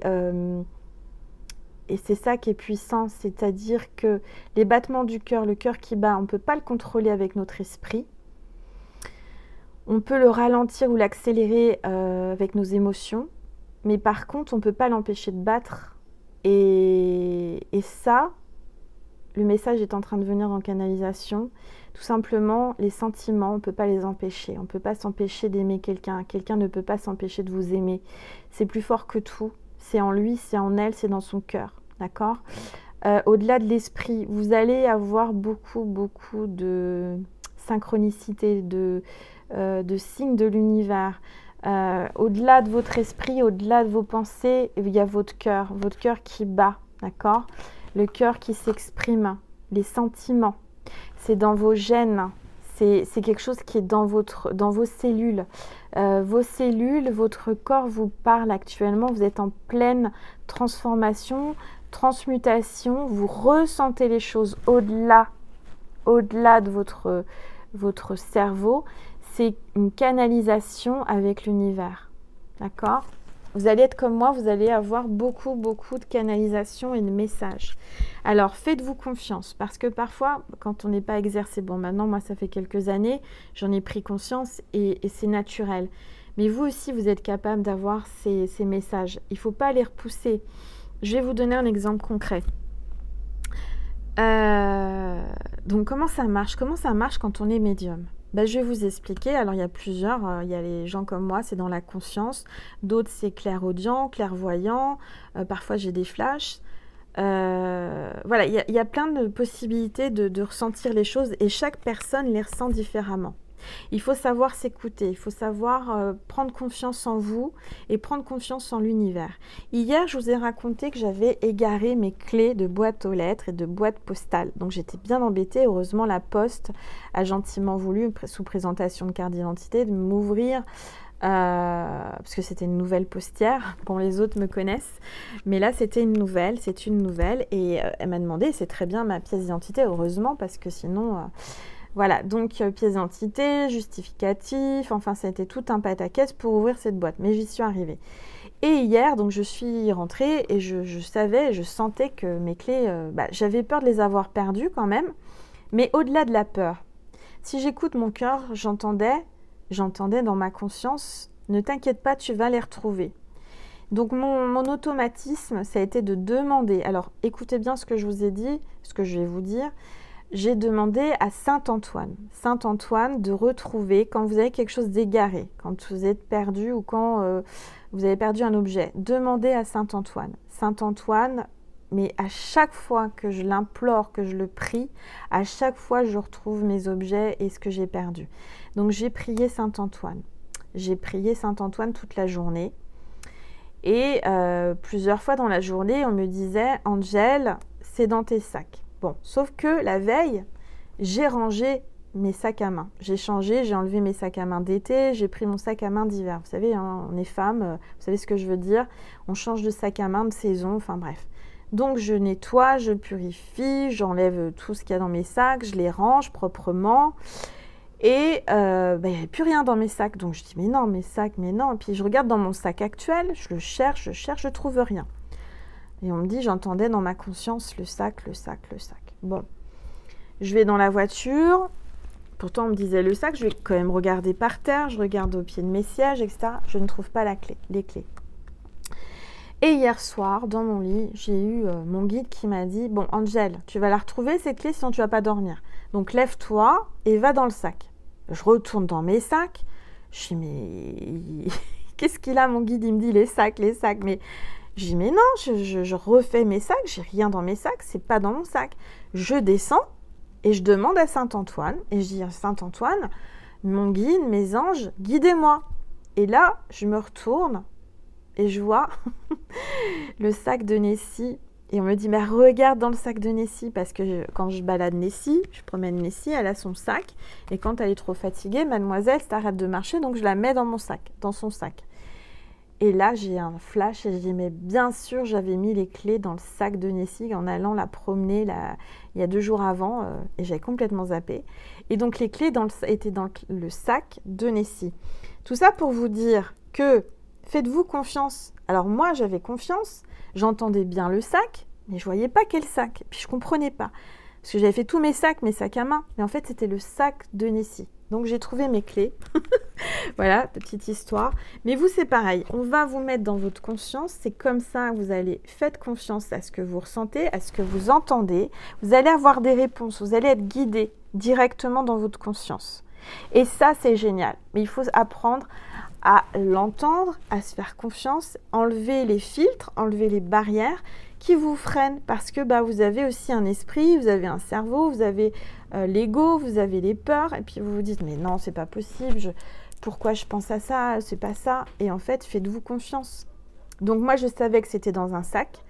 Speaker 1: c'est ça qui est puissant. C'est-à-dire que les battements du cœur, le cœur qui bat, on ne peut pas le contrôler avec notre esprit. On peut le ralentir ou l'accélérer avec nos émotions. Mais par contre, on ne peut pas l'empêcher de battre. Et ça... Le message est en train de venir en canalisation. Tout simplement, les sentiments, on ne peut pas les empêcher. On ne peut pas s'empêcher d'aimer quelqu'un. Quelqu'un ne peut pas s'empêcher de vous aimer. C'est plus fort que tout. C'est en lui, c'est en elle, c'est dans son cœur. D'accord ? Au-delà de l'esprit, vous allez avoir beaucoup de synchronicité, de signes de l'univers. Au-delà de votre esprit, au-delà de vos pensées, il y a votre cœur qui bat. D'accord ? Le cœur qui s'exprime, les sentiments, c'est dans vos gènes, c'est quelque chose qui est dans vos cellules. Vos cellules, votre corps vous parle actuellement, vous êtes en pleine transformation, transmutation, vous ressentez les choses au-delà de votre cerveau. C'est une canalisation avec l'univers, d'accord ? Vous allez être comme moi, vous allez avoir beaucoup de canalisation et de messages. Alors, faites-vous confiance, parce que parfois, quand on n'est pas exercé, bon, maintenant, moi, ça fait quelques années, j'en ai pris conscience et c'est naturel. Mais vous aussi, vous êtes capable d'avoir ces messages. Il ne faut pas les repousser. Je vais vous donner un exemple concret. Donc, comment ça marche? Comment ça marche quand on est médium? Ben, je vais vous expliquer. Alors, il y a plusieurs. Il y a les gens comme moi, c'est dans la conscience. D'autres, c'est clairaudient, clairvoyant. Parfois, j'ai des flashs. Voilà, il y a plein de possibilités de ressentir les choses et chaque personne les ressent différemment. Il faut savoir s'écouter, il faut savoir prendre confiance en vous et prendre confiance en l'univers. Hier, je vous ai raconté que j'avais égaré mes clés de boîte aux lettres et de boîte postale. Donc, j'étais bien embêtée. Heureusement, la Poste a gentiment voulu, sous présentation de carte d'identité, de m'ouvrir parce que c'était une nouvelle postière. Bon, les autres me connaissent, mais là, c'était une nouvelle, c'est une nouvelle. Et elle m'a demandé, c'est très bien ma pièce d'identité, heureusement, parce que sinon... Voilà, donc pièce d'identité, justificatif, enfin ça a été tout un pataquès pour ouvrir cette boîte, mais j'y suis arrivée. Et hier, donc je suis rentrée et je savais, je sentais que mes clés, j'avais peur de les avoir perdues quand même. Mais au-delà de la peur, si j'écoute mon cœur, j'entendais dans ma conscience, ne t'inquiète pas, tu vas les retrouver. Donc mon automatisme, ça a été de demander. Alors écoutez bien ce que je vous ai dit, ce que je vais vous dire. J'ai demandé à Saint-Antoine de retrouver quand vous avez quelque chose d'égaré, quand vous êtes perdu ou quand vous avez perdu un objet. Demandez à Saint-Antoine. Saint-Antoine, mais à chaque fois que je l'implore, que je le prie, à chaque fois je retrouve mes objets et ce que j'ai perdu. Donc j'ai prié Saint-Antoine. J'ai prié Saint-Antoine toute la journée. Et plusieurs fois dans la journée, on me disait « Angèle, c'est dans tes sacs ». Bon, sauf que la veille, j'ai rangé mes sacs à main. J'ai changé, j'ai enlevé mes sacs à main d'été, j'ai pris mon sac à main d'hiver. Vous savez, hein, on est femme, vous savez ce que je veux dire. On change de sac à main de saison, enfin bref. Donc je nettoie, je purifie, j'enlève tout ce qu'il y a dans mes sacs, je les range proprement. Et il n'y avait plus rien dans mes sacs. Donc je dis mais non, mes sacs, mais non. Et puis je regarde dans mon sac actuel, je le cherche, je trouve rien. Et on me dit, j'entendais dans ma conscience le sac. Bon, je vais dans la voiture. Pourtant, on me disait le sac. Je vais quand même regarder par terre. Je regarde au pied de mes sièges, etc. Je ne trouve pas les clés. Et hier soir, dans mon lit, j'ai eu mon guide qui m'a dit, bon, Angèle, tu vas la retrouver, cette clé, sinon tu ne vas pas dormir. Donc, lève-toi et va dans le sac. Je retourne dans mes sacs. Je dis, mais qu'est-ce qu'il a, mon guide? Il me dit, les sacs. Mais je dis, mais non, je refais mes sacs, j'ai rien dans mes sacs, c'est pas dans mon sac. Je descends et je demande à Saint-Antoine, et je dis à Saint-Antoine, mon guide, mes anges, guidez-moi. Et là, je me retourne et je vois le sac de Nessie. Et on me dit, mais regarde dans le sac de Nessie, parce que quand je balade Nessie, je promène Nessie, elle a son sac. Et quand elle est trop fatiguée, mademoiselle s'arrête de marcher, donc je la mets dans son sac. Et là, j'ai un flash et je dis, mais bien sûr, j'avais mis les clés dans le sac de Nessie en allant la promener il y a 2 jours avant et j'avais complètement zappé. Et donc, les clés étaient dans le sac de Nessie. Tout ça pour vous dire que faites-vous confiance. Alors moi, j'avais confiance, j'entendais bien le sac, mais je ne voyais pas quel sac. Puis je ne comprenais pas. Parce que j'avais fait tous mes sacs à main. Mais en fait, c'était le sac de Nessie. Donc, j'ai trouvé mes clés. Voilà, petite histoire. Mais vous, c'est pareil. On va vous mettre dans votre conscience. C'est comme ça que vous allez... Faites confiance à ce que vous ressentez, à ce que vous entendez. Vous allez avoir des réponses. Vous allez être guidé directement dans votre conscience. Et ça, c'est génial. Mais il faut apprendre à l'entendre, à se faire confiance, enlever les filtres, enlever les barrières qui vous freinent parce que vous avez aussi un esprit, vous avez un cerveau, vous avez l'ego, vous avez les peurs et puis vous vous dites mais non, c'est pas possible, pourquoi je pense à ça, c'est pas ça. Et en fait, faites-vous confiance. Donc moi, je savais que c'était dans un sac,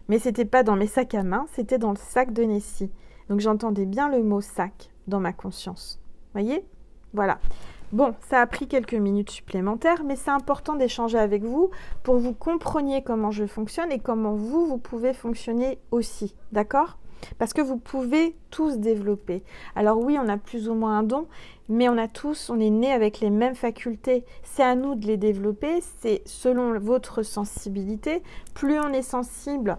Speaker 1: mais c'était pas dans mes sacs à main, c'était dans le sac de Nessie. Donc j'entendais bien le mot sac dans ma conscience. Voyez? Voilà. Bon, ça a pris quelques minutes supplémentaires, mais c'est important d'échanger avec vous pour que vous compreniez comment je fonctionne et comment vous pouvez fonctionner aussi. D'accord? Parce que vous pouvez tous développer. Alors oui, on a plus ou moins un don, mais on est né avec les mêmes facultés. C'est à nous de les développer, c'est selon votre sensibilité. Plus on est sensible,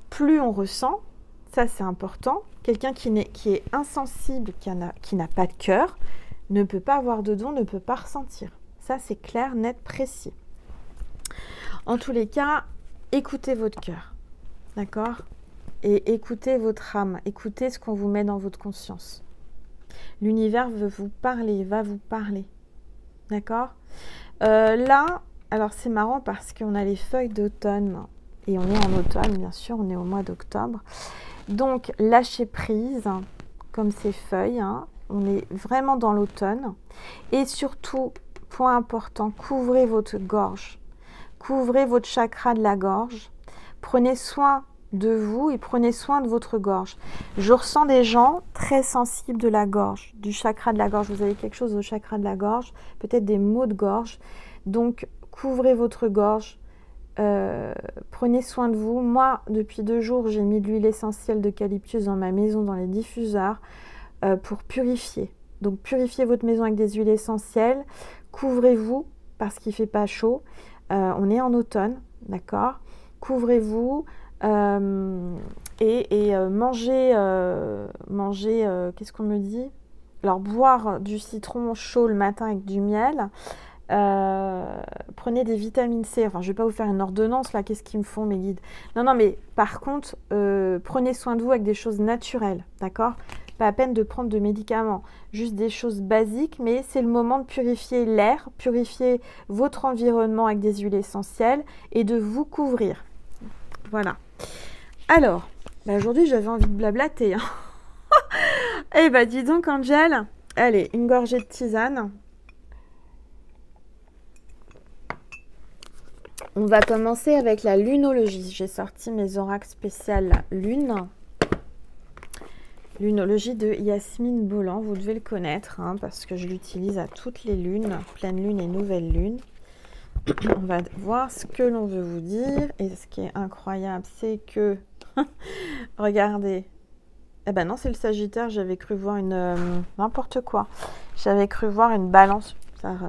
Speaker 1: plus on ressent. Ça, c'est important. Quelqu'un qui est insensible, qui n'a pas de cœur, ne peut pas avoir de don, ne peut pas ressentir. Ça, c'est clair, net, précis. En tous les cas, écoutez votre cœur. D'accord? Et écoutez votre âme, écoutez ce qu'on vous met dans votre conscience. L'univers veut vous parler, va vous parler. D'accord? Là, alors c'est marrant parce qu'on a les feuilles d'automne. Et on est en automne, bien sûr, on est au mois d'octobre. Donc, lâchez prise, comme ces feuilles. On est vraiment dans l'automne. Et surtout, point important, couvrez votre gorge. Couvrez votre chakra de la gorge. Prenez soin de vous et prenez soin de votre gorge. Je ressens des gens très sensibles de la gorge, du chakra de la gorge. Vous avez quelque chose au chakra de la gorge, peut-être des maux de gorge. Donc, couvrez votre gorge. Prenez soin de vous. Moi, depuis 2 jours, j'ai mis de l'huile essentielle d'eucalyptus dans ma maison, dans les diffuseurs, pour purifier. Donc, purifiez votre maison avec des huiles essentielles. Couvrez-vous parce qu'il ne fait pas chaud. On est en automne. d'accord? Couvrez-vous et mangez, qu'est-ce qu'on me dit? Alors, boire du citron chaud le matin avec du miel. Prenez des vitamines C. Enfin, je vais pas vous faire une ordonnance, là. Qu'est-ce qu'ils me font, mes guides? Non, non, mais par contre, prenez soin de vous avec des choses naturelles, d'accord? Pas à peine de prendre de médicaments. Juste des choses basiques, mais c'est le moment de purifier l'air, purifier votre environnement avec des huiles essentielles et de vous couvrir. Voilà. Alors, bah aujourd'hui, j'avais envie de blablater. Hein. Eh bah, dis donc, Angel. Allez, une gorgée de tisane. On va commencer avec la lunologie. J'ai sorti mes oracles spéciales lune. Lunologie de Yasmine Bolland. Vous devez le connaître hein, parce que je l'utilise à toutes les lunes, pleine lune et nouvelle lune. On va voir ce que l'on veut vous dire. Et ce qui est incroyable, c'est que... Regardez. Eh ben non, c'est le Sagittaire. J'avais cru voir une... n'importe quoi. J'avais cru voir une balance.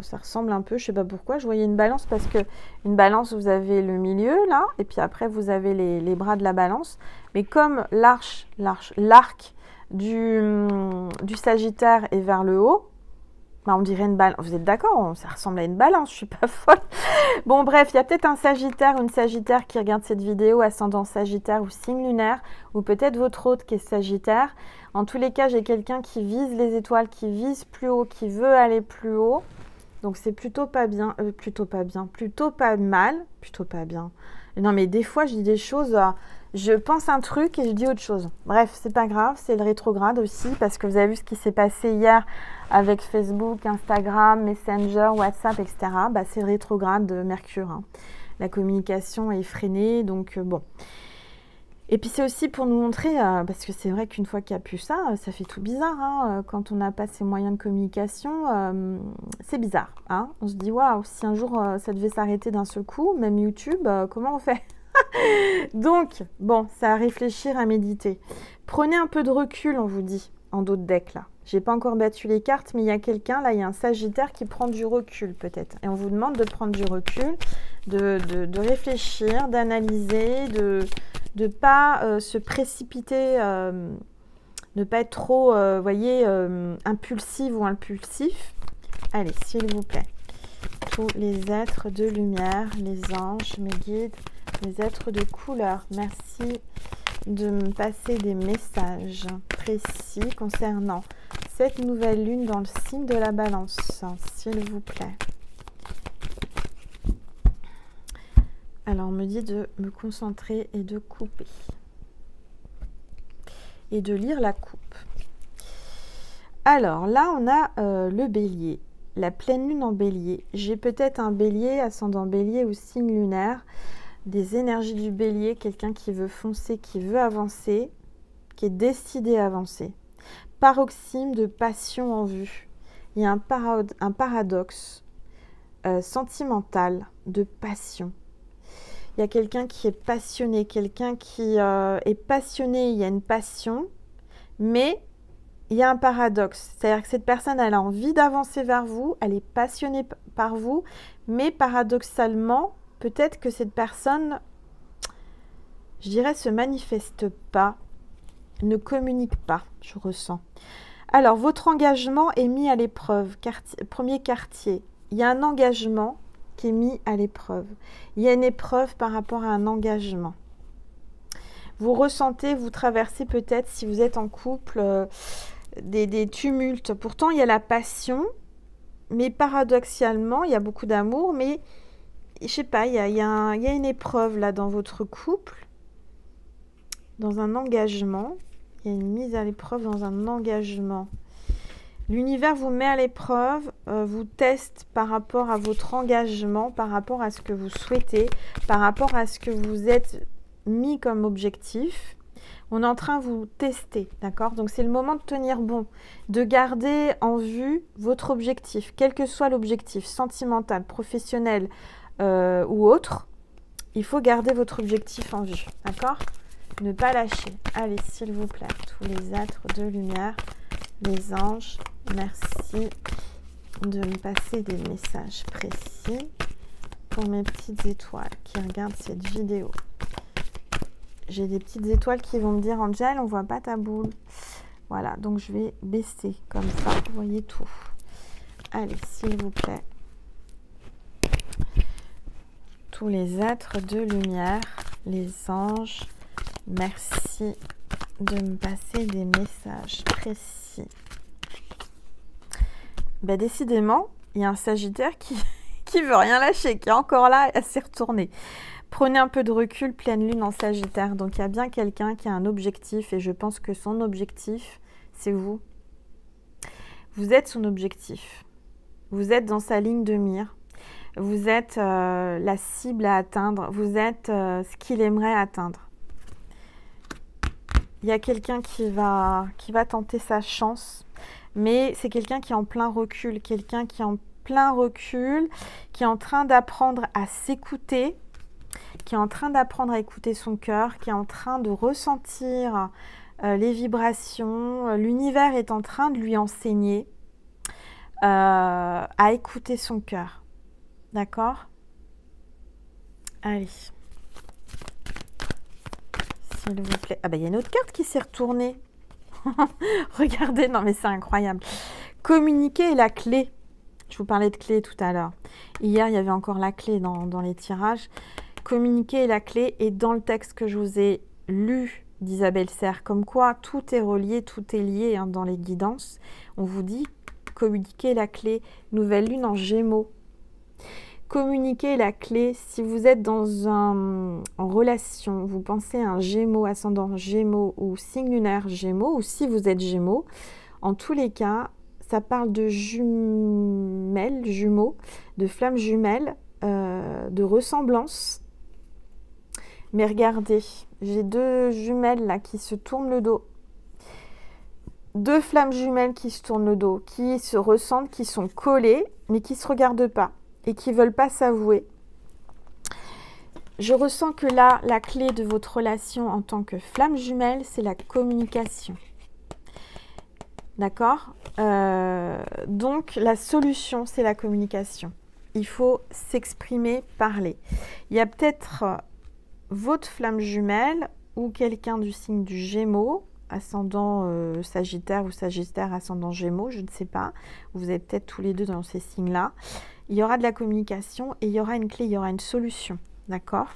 Speaker 1: Ça ressemble un peu, je ne sais pas pourquoi. Je voyais une balance parce que une balance, vous avez le milieu, là. Et puis après, vous avez les bras de la balance. Mais comme l'arc du Sagittaire est vers le haut, bah on dirait une balance. Vous êtes d'accord? Ça ressemble à une balance, je suis pas folle. Bon, bref, il y a peut-être un Sagittaire ou une Sagittaire qui regarde cette vidéo, ascendant Sagittaire ou signe lunaire, ou peut-être votre hôte qui est Sagittaire. En tous les cas, j'ai quelqu'un qui vise les étoiles, qui vise plus haut, qui veut aller plus haut. Donc, c'est plutôt pas bien, plutôt pas mal, plutôt pas bien. Non, mais des fois, je dis des choses... je pense un truc et je dis autre chose. Bref, c'est pas grave, c'est le rétrograde aussi, parce que vous avez vu ce qui s'est passé hier avec Facebook, Instagram, Messenger, WhatsApp, etc. Bah, c'est le rétrograde de Mercure. Hein. La communication est freinée, donc bon. Et puis c'est aussi pour nous montrer, parce que c'est vrai qu'une fois qu'il n'y a plus ça, ça fait tout bizarre. Hein, quand on n'a pas ces moyens de communication, c'est bizarre. Hein. On se dit, waouh, si un jour ça devait s'arrêter d'un seul coup, même YouTube, comment on fait? Donc, bon, c'est à réfléchir, à méditer. Prenez un peu de recul, on vous dit, en dos de deck, là. J'ai pas encore battu les cartes, mais il y a quelqu'un, là, il y a un Sagittaire qui prend du recul, peut-être. Et on vous demande de prendre du recul, de réfléchir, d'analyser, de ne pas se précipiter, ne pas être trop, voyez, impulsive ou impulsif. Allez, s'il vous plaît. Tous les êtres de lumière, les anges, mes guides, les êtres de couleur, merci de me passer des messages précis concernant cette nouvelle lune dans le signe de la balance, s'il vous plaît. Alors, on me dit de me concentrer et de couper. Et de lire la coupe. Alors, là, on a le bélier. La pleine lune en bélier. J'ai peut-être un bélier, ascendant bélier ou signe lunaire. Des énergies du bélier, quelqu'un qui veut foncer, qui veut avancer, qui est décidé à avancer. Paroxysme de passion en vue. Il y a un paradoxe sentimental de passion. Il y a quelqu'un qui est passionné, quelqu'un qui est passionné, il y a une passion, mais il y a un paradoxe. C'est-à-dire que cette personne, elle a envie d'avancer vers vous, elle est passionnée par vous, mais paradoxalement, peut-être que cette personne, je dirais, se manifeste pas, ne communique pas, je ressens. Alors, votre engagement est mis à l'épreuve. Premier quartier, il y a un engagement qui est mis à l'épreuve. Il y a une épreuve par rapport à un engagement. Vous ressentez, vous traversez peut-être, si vous êtes en couple, des tumultes. Pourtant, il y a la passion, mais paradoxalement, il y a beaucoup d'amour, mais je sais pas, il y a une épreuve là dans votre couple, dans un engagement. Il y a une mise à l'épreuve dans un engagement. L'univers vous met à l'épreuve, vous teste par rapport à votre engagement, par rapport à ce que vous souhaitez, par rapport à ce que vous êtes mis comme objectif. On est en train de vous tester, d'accord? Donc c'est le moment de tenir bon, de garder en vue votre objectif, quel que soit l'objectif, sentimental, professionnel ou autre. Il faut garder votre objectif en vue, d'accord? Ne pas lâcher. Allez, s'il vous plaît, tous les êtres de lumière, les anges, merci de me passer des messages précis pour mes petites étoiles qui regardent cette vidéo. J'ai des petites étoiles qui vont me dire, Angel, on voit pas ta boule. Voilà, donc je vais baisser comme ça, vous voyez tout. Allez, s'il vous plaît. Tous les êtres de lumière, les anges, merci de me passer des messages précis. Ben, décidément, il y a un Sagittaire qui veut rien lâcher, qui est encore là à s'y retourner. Prenez un peu de recul, pleine lune en Sagittaire. Donc, il y a bien quelqu'un qui a un objectif et je pense que son objectif, c'est vous. Vous êtes son objectif. Vous êtes dans sa ligne de mire. Vous êtes la cible à atteindre. Vous êtes ce qu'il aimerait atteindre. Il y a quelqu'un qui va tenter sa chance. Mais c'est quelqu'un qui est en plein recul. Quelqu'un qui est en plein recul, qui est en train d'apprendre à s'écouter, qui est en train d'apprendre à écouter son cœur, qui est en train de ressentir les vibrations. L'univers est en train de lui enseigner à écouter son cœur. D'accord? Allez. S'il vous plaît. Ah ben, il y a une autre carte qui s'est retournée. Regardez, non mais c'est incroyable. Communiquer est la clé. Je vous parlais de clé tout à l'heure. Hier, il y avait encore la clé dans les tirages. Communiquer est la clé. Et dans le texte que je vous ai lu d'Isabelle Serre, comme quoi tout est relié, tout est lié hein, dans les guidances, on vous dit communiquer est la clé. Nouvelle lune en Gémeaux. Communiquer est la clé. Si vous êtes en relation, vous pensez à un Gémeaux, ascendant Gémeaux ou signe lunaire Gémeaux, ou si vous êtes Gémeaux, en tous les cas, ça parle de jumelles, jumeaux, de flammes jumelles, de ressemblance. Mais regardez, j'ai deux jumelles là qui se tournent le dos. Deux flammes jumelles qui se tournent le dos, qui se ressentent, qui sont collées, mais qui ne se regardent pas et qui ne veulent pas s'avouer. Je ressens que là, la clé de votre relation en tant que flamme jumelle, c'est la communication. D'accord? Donc, la solution, c'est la communication. Il faut s'exprimer, parler. Il y a peut-être votre flamme jumelle ou quelqu'un du signe du Gémeaux, ascendant Sagittaire ou Sagittaire ascendant Gémeaux, je ne sais pas. Vous êtes peut-être tous les deux dans ces signes-là. Il y aura de la communication et il y aura une clé, il y aura une solution. D'accord?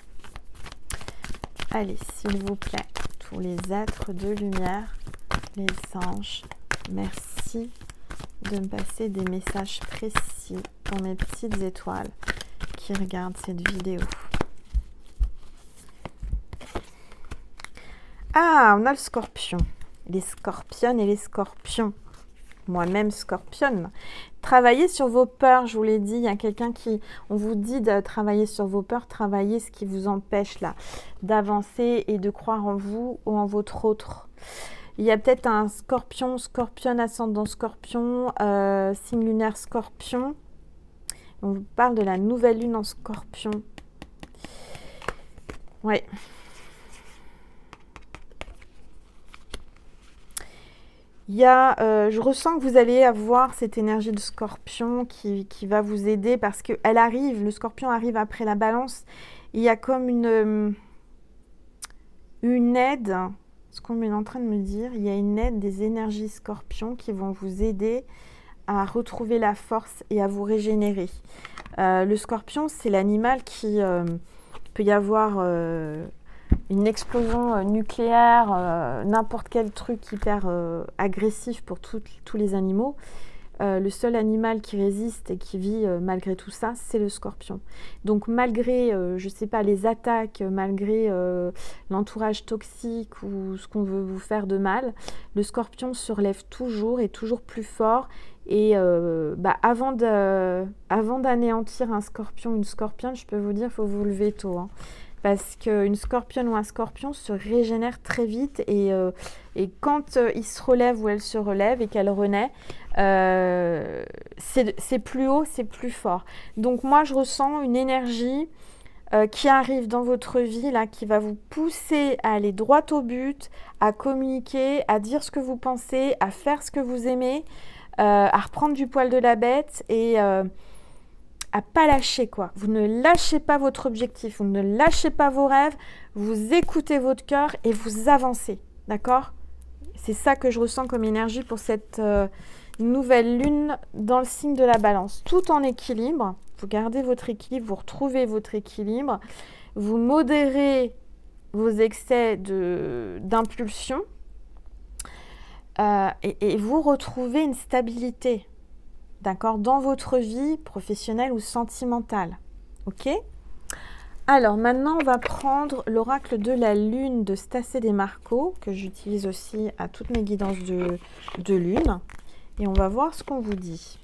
Speaker 1: Allez, s'il vous plaît, tous les êtres de lumière, les anges, merci de me passer des messages précis pour mes petites étoiles qui regardent cette vidéo. Ah, on a le scorpion. Les scorpionnes et les scorpions. Moi-même scorpionne. Travaillez sur vos peurs, je vous l'ai dit. Il y a quelqu'un qui, on vous dit de travailler sur vos peurs, travailler ce qui vous empêche là d'avancer et de croire en vous ou en votre autre. Il y a peut-être un scorpion, scorpionne ascendant scorpion, signe lunaire scorpion. On vous parle de la nouvelle lune en scorpion. Ouais. Il y a, je ressens que vous allez avoir cette énergie de scorpion qui va vous aider parce qu'elle arrive, le scorpion arrive après la balance. Il y a comme une aide, ce qu'on est en train de me dire, il y a une aide des énergies scorpions qui vont vous aider à retrouver la force et à vous régénérer. Le scorpion, c'est l'animal qui peut y avoir une explosion nucléaire, n'importe quel truc hyper agressif pour tous les animaux. Le seul animal qui résiste et qui vit malgré tout ça, c'est le scorpion. Donc malgré, je ne sais pas, les attaques, malgré l'entourage toxique ou ce qu'on veut vous faire de mal, le scorpion se relève toujours et toujours plus fort. Et avant d'anéantir un scorpion, une scorpione, je peux vous dire, il faut vous lever tôt. Hein. Parce qu'une scorpionne ou un scorpion se régénère très vite et quand il se relève ou elle se relève et qu'elle renaît, c'est plus haut, c'est plus fort. Donc moi, je ressens une énergie qui arrive dans votre vie, là, qui va vous pousser à aller droit au but, à communiquer, à dire ce que vous pensez, à faire ce que vous aimez, à reprendre du poil de la bête et à pas lâcher, quoi. Vous ne lâchez pas votre objectif, vous ne lâchez pas vos rêves, vous écoutez votre cœur et vous avancez, d'accord? C'est ça que je ressens comme énergie pour cette nouvelle lune dans le signe de la balance. Tout en équilibre, vous gardez votre équilibre, vous retrouvez votre équilibre, vous modérez vos excès d'impulsion et vous retrouvez une stabilité, d'accord, dans votre vie professionnelle ou sentimentale. Ok? Alors maintenant, on va prendre l'oracle de la lune de Stasé Demarco, que j'utilise aussi à toutes mes guidances de lune. Et on va voir ce qu'on vous dit.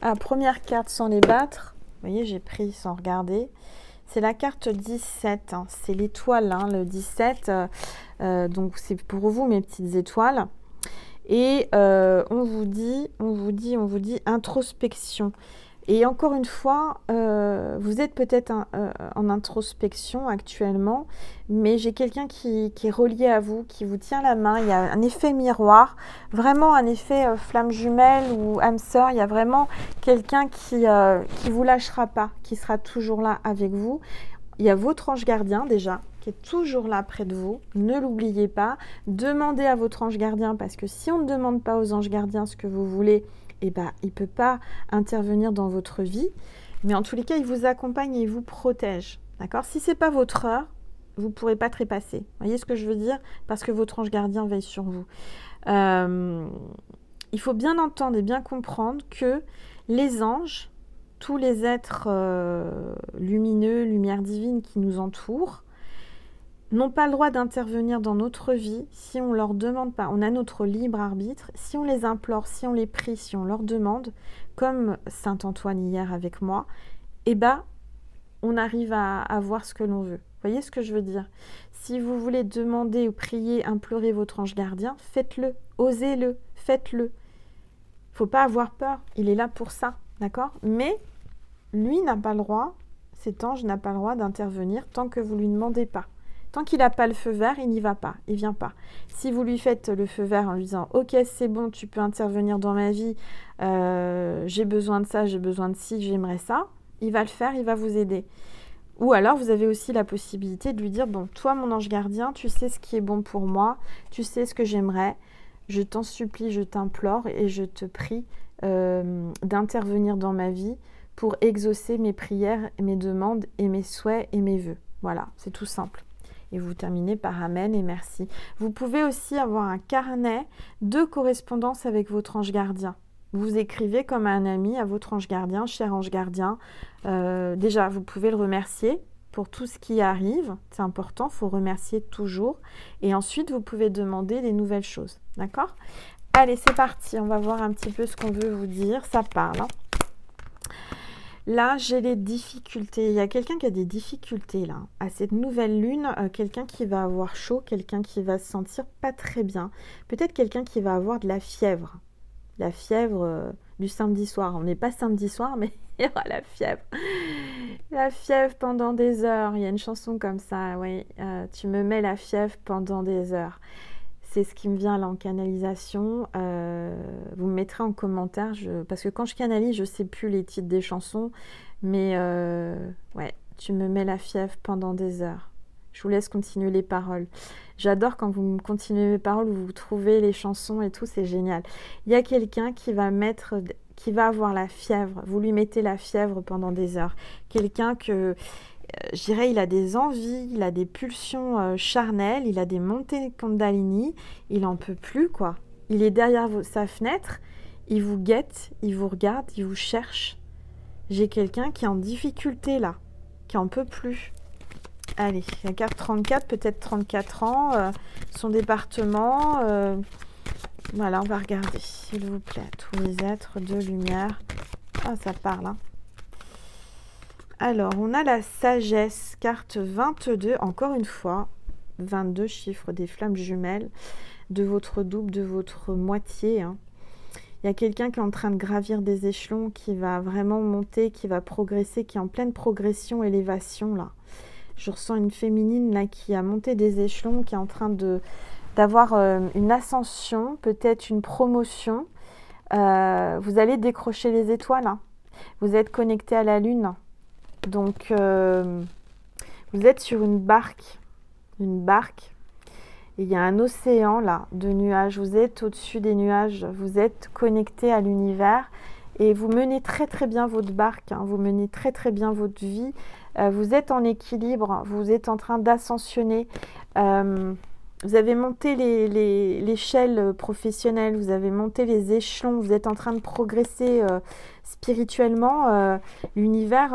Speaker 1: Ah, première carte sans les battre. Vous voyez, j'ai pris sans regarder. C'est la carte 17. Hein. C'est l'étoile, hein, le 17. Donc c'est pour vous, mes petites étoiles. Et on vous dit introspection. Et encore une fois, vous êtes peut-être en introspection actuellement, mais j'ai quelqu'un qui est relié à vous, qui vous tient la main. Il y a un effet miroir, vraiment un effet flamme jumelle ou âme sœur. Il y a vraiment quelqu'un qui vous lâchera pas, qui sera toujours là avec vous. Il y a votre ange gardien déjà, qui est toujours là près de vous. Ne l'oubliez pas. Demandez à votre ange gardien, parce que si on ne demande pas aux anges gardiens ce que vous voulez, eh ben, il ne peut pas intervenir dans votre vie. Mais en tous les cas, il vous accompagne et il vous protège. D'accord? Si ce n'est pas votre heure, vous ne pourrez pas trépasser. Vous voyez ce que je veux dire? Parce que votre ange gardien veille sur vous. Il faut bien entendre et bien comprendre que les anges, tous les êtres lumineux, lumière divine qui nous entourent, n'ont pas le droit d'intervenir dans notre vie si on ne leur demande pas. On a notre libre arbitre. Si on les implore, si on les prie, si on leur demande, comme Saint Antoine hier avec moi, eh ben, on arrive à avoir ce que l'on veut. Vous voyez ce que je veux dire? Si vous voulez demander ou prier, implorer votre ange gardien, faites-le, osez-le, faites-le. Il ne faut pas avoir peur, il est là pour ça, d'accord? Mais lui n'a pas le droit, cet ange n'a pas le droit d'intervenir tant que vous ne lui demandez pas. Tant qu'il n'a pas le feu vert, il n'y va pas, il ne vient pas. Si vous lui faites le feu vert en lui disant « Ok, c'est bon, tu peux intervenir dans ma vie, j'ai besoin de ça, j'ai besoin de ci, j'aimerais ça », il va le faire, il va vous aider. Ou alors, vous avez aussi la possibilité de lui dire « Bon, toi, mon ange gardien, tu sais ce qui est bon pour moi, tu sais ce que j'aimerais, je t'en supplie, je t'implore et je te prie d'intervenir dans ma vie pour exaucer mes prières, mes demandes et mes souhaits et mes vœux. » Voilà, c'est tout simple. Et vous terminez par Amen et merci. Vous pouvez aussi avoir un carnet de correspondance avec votre ange gardien. Vous écrivez comme un ami à votre ange gardien, cher ange gardien. Déjà, vous pouvez le remercier pour tout ce qui arrive. C'est important, il faut remercier toujours. Et ensuite, vous pouvez demander des nouvelles choses. D'accord? Allez, c'est parti. On va voir un petit peu ce qu'on veut vous dire. Ça parle. Hein. Là, j'ai les difficultés. Il y a quelqu'un qui a des difficultés là. À cette nouvelle lune, quelqu'un qui va avoir chaud, quelqu'un qui va se sentir pas très bien. Peut-être quelqu'un qui va avoir de la fièvre. La fièvre du samedi soir. On n'est pas samedi soir, mais il y aura la fièvre. La fièvre pendant des heures. Il y a une chanson comme ça. Oui, tu me mets la fièvre pendant des heures. C'est ce qui me vient là en canalisation. Vous me mettrez en commentaire, parce que quand je canalise, je ne sais plus les titres des chansons. Mais ouais, tu me mets la fièvre pendant des heures. Je vous laisse continuer les paroles. J'adore quand vous me continuez les paroles, vous trouvez les chansons et tout, c'est génial. Il y a quelqu'un qui va avoir la fièvre. Vous lui mettez la fièvre pendant des heures. Quelqu'un que... je dirais, il a des envies, il a des pulsions charnelles, il a des montées Kundalini, il n'en peut plus, quoi. Il est derrière sa fenêtre, il vous guette, il vous regarde, il vous cherche. J'ai quelqu'un qui est en difficulté, là, qui n'en peut plus. Allez, la carte 34, peut-être 34 ans, son département. Voilà, on va regarder, s'il vous plaît, tous les êtres de lumière. Ah, ça parle, hein. Alors, on a la sagesse, carte 22, encore une fois, 22 chiffres des flammes jumelles, de votre double, de votre moitié. Hein. Il y a quelqu'un qui est en train de gravir des échelons, qui va vraiment monter, qui va progresser, qui est en pleine progression, élévation, là. Je ressens une féminine, là, qui a monté des échelons, qui est en train d'avoir une ascension, peut-être une promotion. Vous allez décrocher les étoiles, hein. Vous êtes connecté à la Lune. Donc, vous êtes sur une barque. Une barque. Il y a un océan là de nuages. Vous êtes au-dessus des nuages. Vous êtes connecté à l'univers. Et vous menez très très bien votre barque, hein. Vous menez très très bien votre vie. Vous êtes en équilibre, vous êtes en train d'ascensionner. Vous avez monté l'échelle professionnelle, vous avez monté les échelons, vous êtes en train de progresser spirituellement. L'univers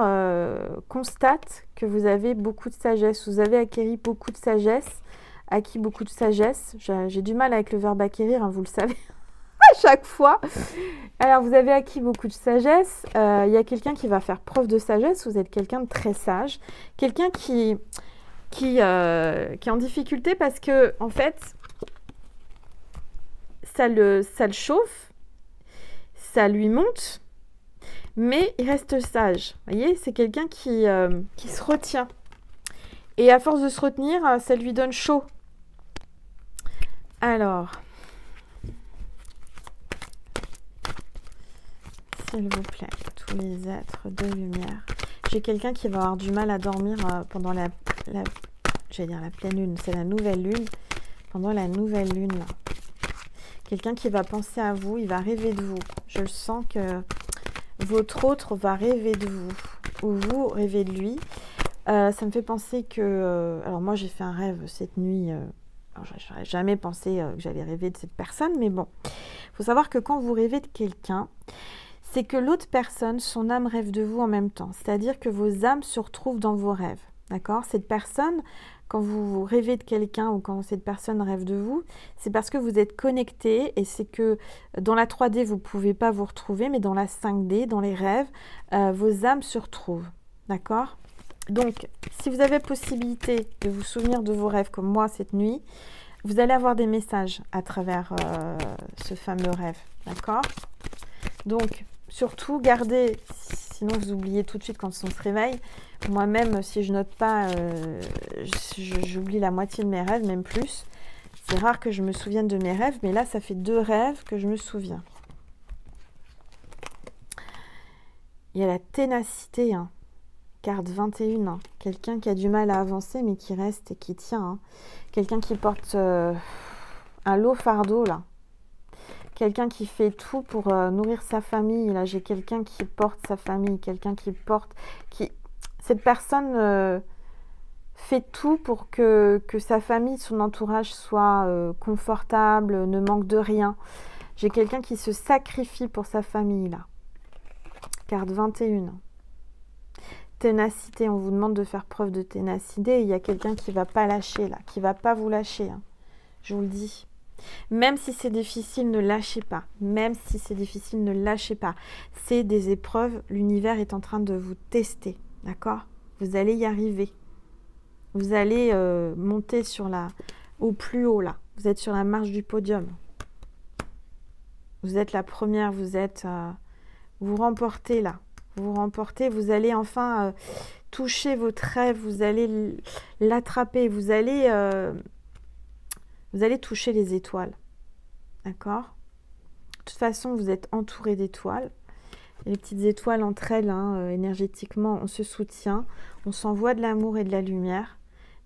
Speaker 1: constate que vous avez beaucoup de sagesse, vous avez acquis beaucoup de sagesse. J'ai du mal avec le verbe acquérir, hein, vous le savez. À chaque fois. Alors, vous avez acquis beaucoup de sagesse. Il y a quelqu'un qui va faire preuve de sagesse. Vous êtes quelqu'un de très sage. Quelqu'un qui est en difficulté parce que, en fait, ça le chauffe, ça lui monte, mais il reste sage. Vous voyez, c'est quelqu'un qui se retient. Et à force de se retenir, ça lui donne chaud. Alors... S'il vous plaît, tous les êtres de lumière. J'ai quelqu'un qui va avoir du mal à dormir pendant j'allais dire la pleine lune, c'est la nouvelle lune. Pendant la nouvelle lune, là. Quelqu'un qui va penser à vous, il va rêver de vous. Je le sens que votre autre va rêver de vous, ou vous rêvez de lui. Ça me fait penser que... alors moi, j'ai fait un rêve cette nuit. Alors, je n'aurais jamais pensé que j'allais rêver de cette personne, mais bon. Il faut savoir que quand vous rêvez de quelqu'un, c'est que l'autre personne, son âme rêve de vous en même temps. C'est-à-dire que vos âmes se retrouvent dans vos rêves. D'accord? Cette personne, quand vous rêvez de quelqu'un ou quand cette personne rêve de vous, c'est parce que vous êtes connecté et c'est que dans la 3D, vous ne pouvez pas vous retrouver, mais dans la 5D, dans les rêves, vos âmes se retrouvent. D'accord? Donc, si vous avez possibilité de vous souvenir de vos rêves comme moi cette nuit, vous allez avoir des messages à travers ce fameux rêve. D'accord? Donc, surtout, gardez, sinon vous oubliez tout de suite quand on se réveille. Moi-même, si je note pas, j'oublie la moitié de mes rêves, même plus. C'est rare que je me souvienne de mes rêves, mais là, ça fait 2 rêves que je me souviens. Il y a la ténacité, hein. Carte 21, hein. Quelqu'un qui a du mal à avancer, mais qui reste et qui tient. Hein. Quelqu'un qui porte un lourd fardeau, là. Quelqu'un qui fait tout pour nourrir sa famille. Là, j'ai quelqu'un qui porte sa famille, quelqu'un qui porte... Cette personne fait tout pour que sa famille, son entourage soit confortable, ne manque de rien. J'ai quelqu'un qui se sacrifie pour sa famille, là. Carte 21. Ténacité, on vous demande de faire preuve de ténacité. Il y a quelqu'un qui ne va pas lâcher, là, qui ne va pas vous lâcher. Hein. Je vous le dis. Même si c'est difficile, ne lâchez pas. Même si c'est difficile, ne lâchez pas. C'est des épreuves. L'univers est en train de vous tester. D'accord? Vous allez y arriver. Vous allez monter au plus haut, là. Vous êtes sur la marche du podium. Vous êtes la première. Vous remportez, là. Vous remportez. Vous allez enfin toucher votre rêve. Vous allez l'attraper. Vous allez toucher les étoiles. D'accord? De toute façon, vous êtes entouré d'étoiles. Les petites étoiles entre elles, hein, énergétiquement, on se soutient. On s'envoie de l'amour et de la lumière.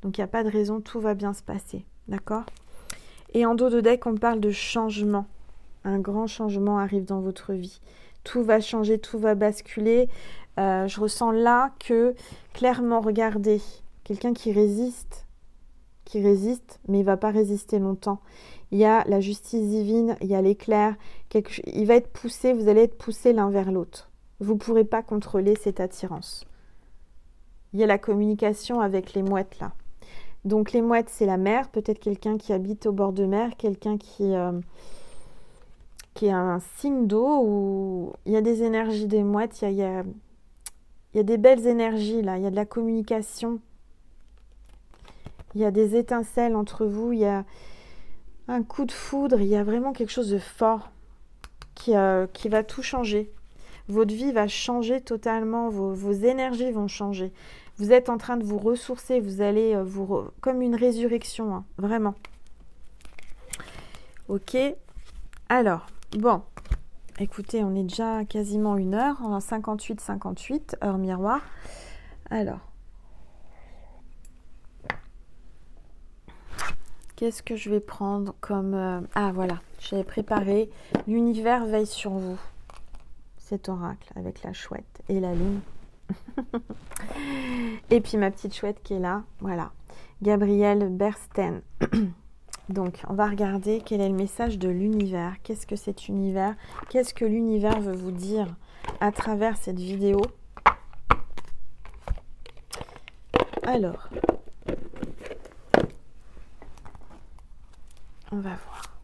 Speaker 1: Donc, il n'y a pas de raison, tout va bien se passer. D'accord? Et en dos de deck, on parle de changement. Un grand changement arrive dans votre vie. Tout va changer, tout va basculer. Je ressens là que, clairement, regardez, quelqu'un qui résiste, mais il ne va pas résister longtemps. Il y a la justice divine, il y a l'éclair. Il va être poussé, vous allez être poussé l'un vers l'autre. Vous ne pourrez pas contrôler cette attirance. Il y a la communication avec les mouettes là. Donc les mouettes, c'est la mer. Peut-être quelqu'un qui habite au bord de mer, quelqu'un qui a un signe d'eau. Où il y a des énergies des mouettes, il y a des belles énergies là. Il y a de la communication. Il y a des étincelles entre vous, il y a un coup de foudre, il y a vraiment quelque chose de fort qui va tout changer. Votre vie va changer totalement, vos énergies vont changer. Vous êtes en train de vous ressourcer, vous allez comme une résurrection, hein, vraiment. Ok, alors, bon, Écoutez, on est déjà quasiment 1 heure, 58, heure miroir. Alors, qu'est-ce que je vais prendre comme... Ah, voilà, j'avais préparé « L'univers veille sur vous ». Cet oracle avec la chouette et la lune. Et puis ma petite chouette qui est là, voilà. Gabrielle Bersten. Donc, on va regarder quel est le message de l'univers. Qu'est-ce que cet univers? Qu'est-ce que l'univers veut vous dire à travers cette vidéo? Alors, on va voir.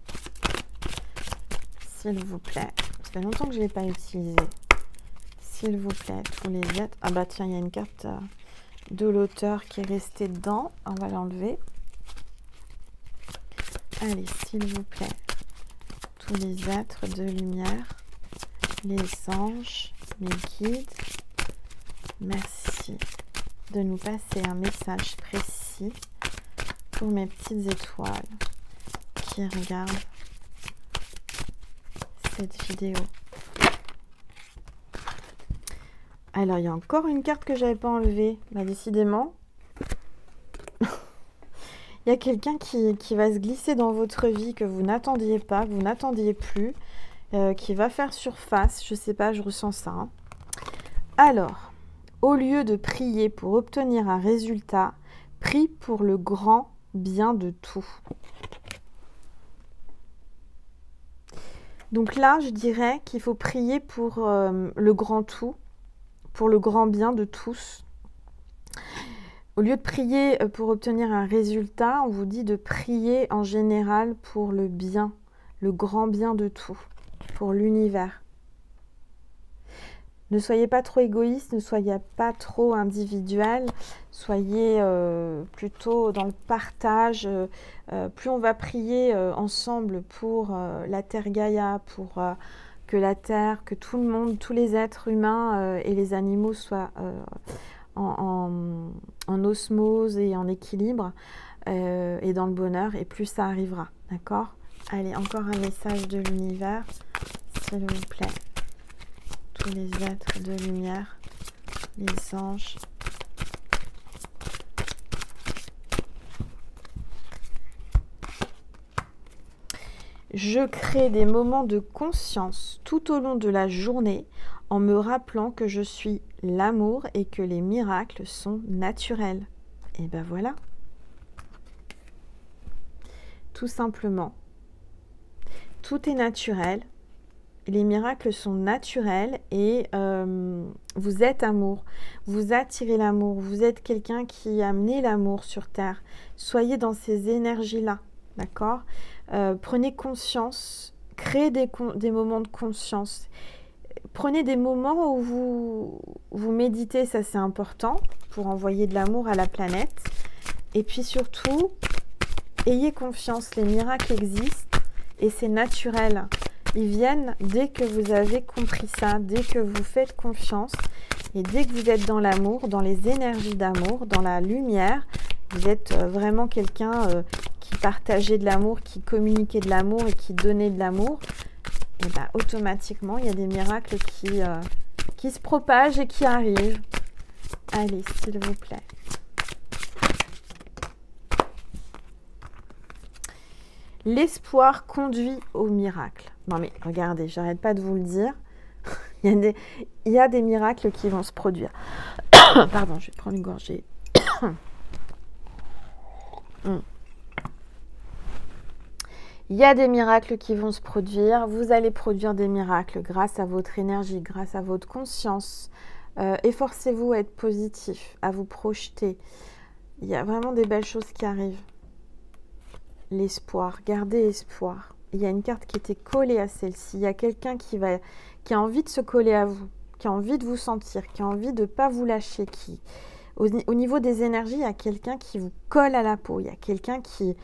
Speaker 1: S'il vous plaît. Ça fait longtemps que je ne l'ai pas utilisé. S'il vous plaît, tous les êtres. Ah bah tiens, il y a une carte de l'auteur qui est restée dedans. On va l'enlever. Allez, s'il vous plaît, tous les êtres de lumière, les anges, mes guides, merci de nous passer un message précis pour mes petites étoiles qui regardent cette vidéo. Alors, il y a encore une carte que j'avais pas enlevée. Bah, décidément, il y a quelqu'un qui va se glisser dans votre vie que vous n'attendiez pas, que vous n'attendiez plus, qui va faire surface. Je sais pas, je ressens ça. Hein. Alors, au lieu de prier pour obtenir un résultat, prie pour le grand bien de tout. Donc là, je dirais qu'il faut prier pour le grand tout, pour le grand bien de tous. Au lieu de prier pour obtenir un résultat, on vous dit de prier en général pour le bien, le grand bien de tout, pour l'univers. Ne soyez pas trop égoïste, ne soyez pas trop individuel, soyez plutôt dans le partage. Plus on va prier ensemble pour la Terre Gaïa, pour que la Terre, que tout le monde, tous les êtres humains et les animaux soient en osmose et en équilibre et dans le bonheur, et plus ça arrivera, d'accord? Allez, encore un message de l'univers, s'il vous plaît. Tous les êtres de lumière, les anges. Je crée des moments de conscience tout au long de la journée en me rappelant que je suis l'amour et que les miracles sont naturels. Et ben voilà. Tout simplement. Tout est naturel. Les miracles sont naturels et vous êtes amour. Vous attirez l'amour. Vous êtes quelqu'un qui a amené l'amour sur Terre. Soyez dans ces énergies-là. D'accord? Prenez conscience. Créez des moments de conscience. Prenez des moments où vous méditez, ça c'est important, pour envoyer de l'amour à la planète. Et puis surtout, ayez confiance, les miracles existent et c'est naturel. Ils viennent dès que vous avez compris ça, dès que vous faites confiance et dès que vous êtes dans l'amour, dans les énergies d'amour, dans la lumière, vous êtes vraiment quelqu'un qui partageait de l'amour, qui communiquait de l'amour et qui donnait de l'amour. Et bien, automatiquement, il y a des miracles qui se propagent et qui arrivent. Allez, s'il vous plaît. L'espoir conduit au miracle. Non mais regardez, j'arrête pas de vous le dire. Il y a des miracles qui vont se produire. Pardon, je vais prendre une gorgée. Il y a des miracles qui vont se produire. Vous allez produire des miracles grâce à votre énergie, grâce à votre conscience. Efforcez-vous à être positif, à vous projeter. Il y a vraiment des belles choses qui arrivent. L'espoir, gardez espoir. Il y a une carte qui était collée à celle-ci. Il y a quelqu'un qui a envie de se coller à vous, qui a envie de vous sentir, qui a envie de ne pas vous lâcher. Au niveau des énergies, il y a quelqu'un qui vous colle à la peau. Il y a quelqu'un qui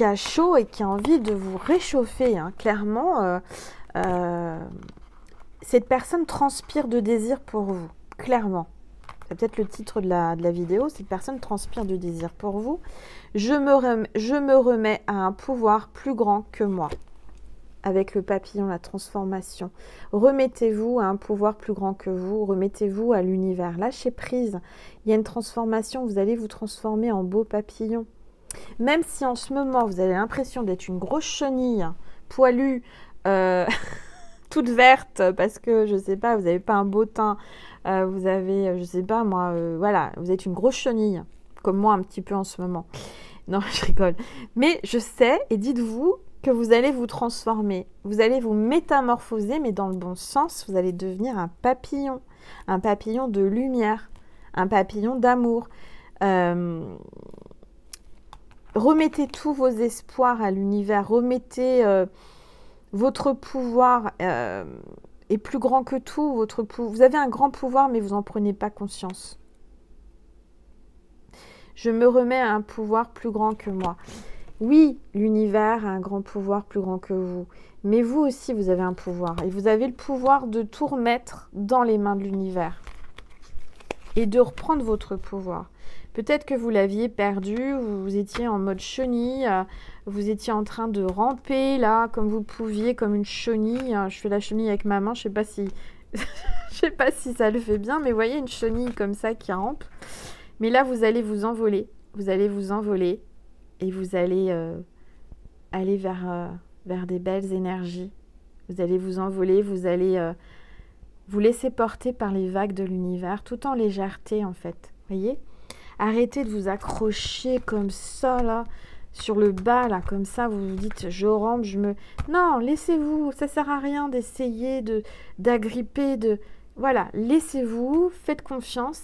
Speaker 1: a chaud et qui a envie de vous réchauffer. Hein. Clairement, cette personne transpire de désir pour vous. Clairement. C'est peut-être le titre de la vidéo. Cette personne transpire de désir pour vous. Je me remets à un pouvoir plus grand que moi. avec le papillon, la transformation. Remettez-vous à un pouvoir plus grand que vous, remettez-vous à l'univers. Lâchez prise, il y a une transformation, vous allez vous transformer en beau papillon. Même si en ce moment, vous avez l'impression d'être une grosse chenille, poilue, toute verte, parce que, je sais pas, vous n'avez pas un beau teint, vous avez, je sais pas moi, voilà, vous êtes une grosse chenille, comme moi un petit peu en ce moment. Non, je rigole. Mais je sais, et dites-vous que vous allez vous transformer, vous allez vous métamorphoser, mais dans le bon sens, vous allez devenir un papillon de lumière, un papillon d'amour. Remettez tous vos espoirs à l'univers, remettez votre pouvoir est plus grand que tout. Vous avez un grand pouvoir, mais vous n'en prenez pas conscience. Je me remets à un pouvoir plus grand que moi. Oui, l'univers a un grand pouvoir plus grand que vous. Mais vous aussi, vous avez un pouvoir. Et vous avez le pouvoir de tout remettre dans les mains de l'univers. Et de reprendre votre pouvoir. Peut-être que vous l'aviez perdu, vous étiez en mode chenille, vous étiez en train de ramper là, comme vous pouviez, comme une chenille. Je fais la chenille avec ma main, je sais pas si, je sais pas si ça le fait bien, mais vous voyez une chenille comme ça qui rampe. Mais là, vous allez vous envoler, et vous allez aller vers des belles énergies. Vous allez vous envoler, vous allez vous laisser porter par les vagues de l'univers, tout en légèreté en fait. Voyez ? Arrêtez de vous accrocher comme ça là, sur le bas là, comme ça. Vous vous dites, je rampe, je me... Non, laissez-vous, ça sert à rien d'essayer d'agripper, Voilà, laissez-vous, faites confiance.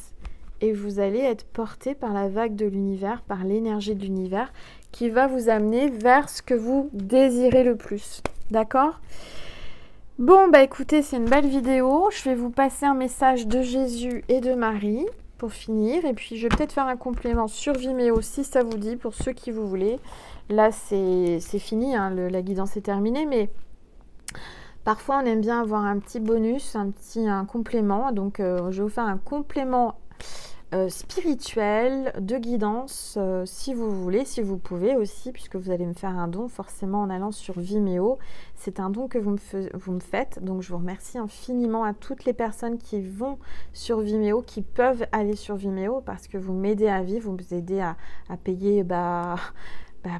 Speaker 1: Et vous allez être porté par la vague de l'univers, par l'énergie de l'univers, qui va vous amener vers ce que vous désirez le plus. D'accord ? Bon, bah écoutez, c'est une belle vidéo. Je vais vous passer un message de Jésus et de Marie pour finir. Et puis, je vais peut-être faire un complément sur Vimeo si ça vous dit, pour ceux qui vous voulez. Là, c'est fini, hein, la guidance est terminée, mais... Parfois, on aime bien avoir un petit bonus, un complément. Donc, je vais vous faire un complément spirituel de guidance, si vous voulez, si vous pouvez aussi, puisque vous allez me faire un don forcément en allant sur Vimeo. C'est un don que vous me faites. Donc, je vous remercie infiniment à toutes les personnes qui vont sur Vimeo, qui peuvent aller sur Vimeo, parce que vous m'aidez à vivre, vous m'aidez à payer...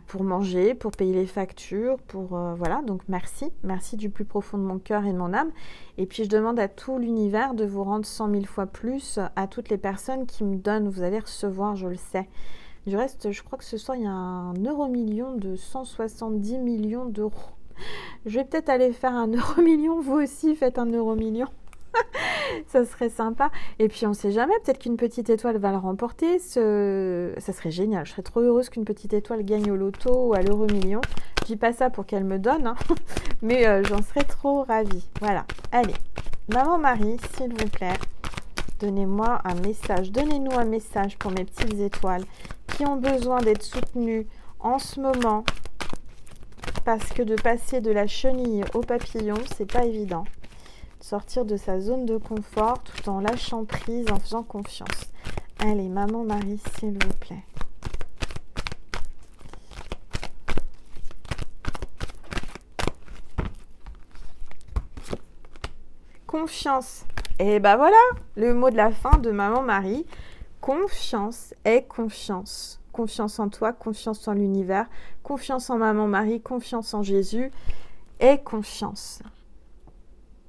Speaker 1: pour manger, pour payer les factures, voilà, donc merci du plus profond de mon cœur et de mon âme. Et puis je demande à tout l'univers de vous rendre 100 000 fois plus, à toutes les personnes qui me donnent, vous allez recevoir, je le sais. Du reste, je crois que ce soir, il y a un euro-million de 170 millions d'euros. Je vais peut-être aller faire un euro-million, vous aussi faites un euro-million. Ça serait sympa. Et puis on sait jamais, peut-être qu'une petite étoile va le remporter. Ça serait génial. Je serais trop heureuse qu'une petite étoile gagne au loto ou à l'euro-million. Je dis pas ça pour qu'elle me donne, hein. Mais j'en serais trop ravie. Voilà. Allez, Maman Marie, s'il vous plaît, donnez-moi un message. Donnez-nous un message pour mes petites étoiles qui ont besoin d'être soutenues en ce moment. Parce que de passer de la chenille au papillon, c'est pas évident. Sortir de sa zone de confort tout en lâchant prise, en faisant confiance. Allez, Maman Marie, s'il vous plaît. Confiance. Et ben voilà, le mot de la fin de Maman Marie. Confiance est confiance. Confiance en toi, confiance en l'univers, confiance en Maman Marie, confiance en Jésus et confiance.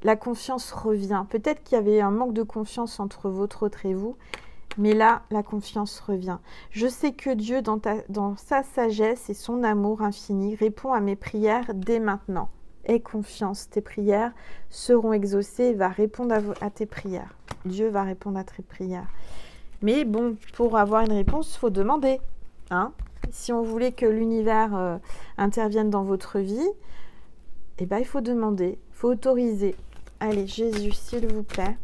Speaker 1: La confiance revient. Peut-être qu'il y avait un manque de confiance entre votre autre et vous, mais là, la confiance revient. Je sais que Dieu, dans sa sagesse et son amour infini, répond à mes prières dès maintenant. Aie confiance, tes prières seront exaucées, il va répondre à tes prières. Dieu va répondre à tes prières. Mais bon, pour avoir une réponse, il faut demander. Hein? Si on voulait que l'univers intervienne dans votre vie, eh ben, il faut demander, il faut autoriser. Allez, Jésus, s'il vous plaît.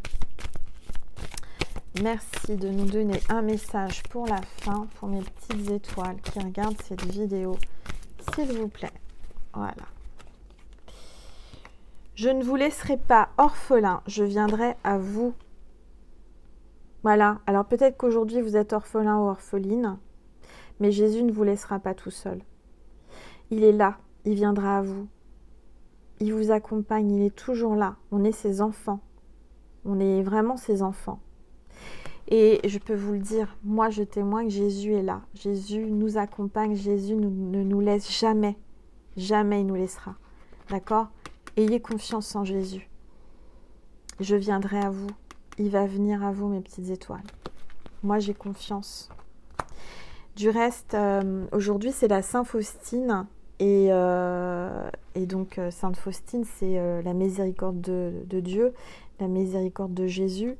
Speaker 1: Merci de nous donner un message pour la fin, pour mes petites étoiles qui regardent cette vidéo. S'il vous plaît. Voilà. Je ne vous laisserai pas orphelin, je viendrai à vous. Voilà. Alors peut-être qu'aujourd'hui vous êtes orphelin ou orpheline, mais Jésus ne vous laissera pas tout seul. Il est là, il viendra à vous. il vous accompagne, il est toujours là. On est ses enfants. On est vraiment ses enfants. Et je peux vous le dire, moi je témoigne, Jésus est là. Jésus nous accompagne, Jésus ne nous laisse jamais. Jamais il nous laissera. D'accord? Ayez confiance en Jésus. Je viendrai à vous. Il va venir à vous, mes petites étoiles. Moi j'ai confiance. Du reste, aujourd'hui c'est la Sainte Faustine. Et donc Sainte Faustine, c'est la miséricorde de Dieu, la miséricorde de Jésus.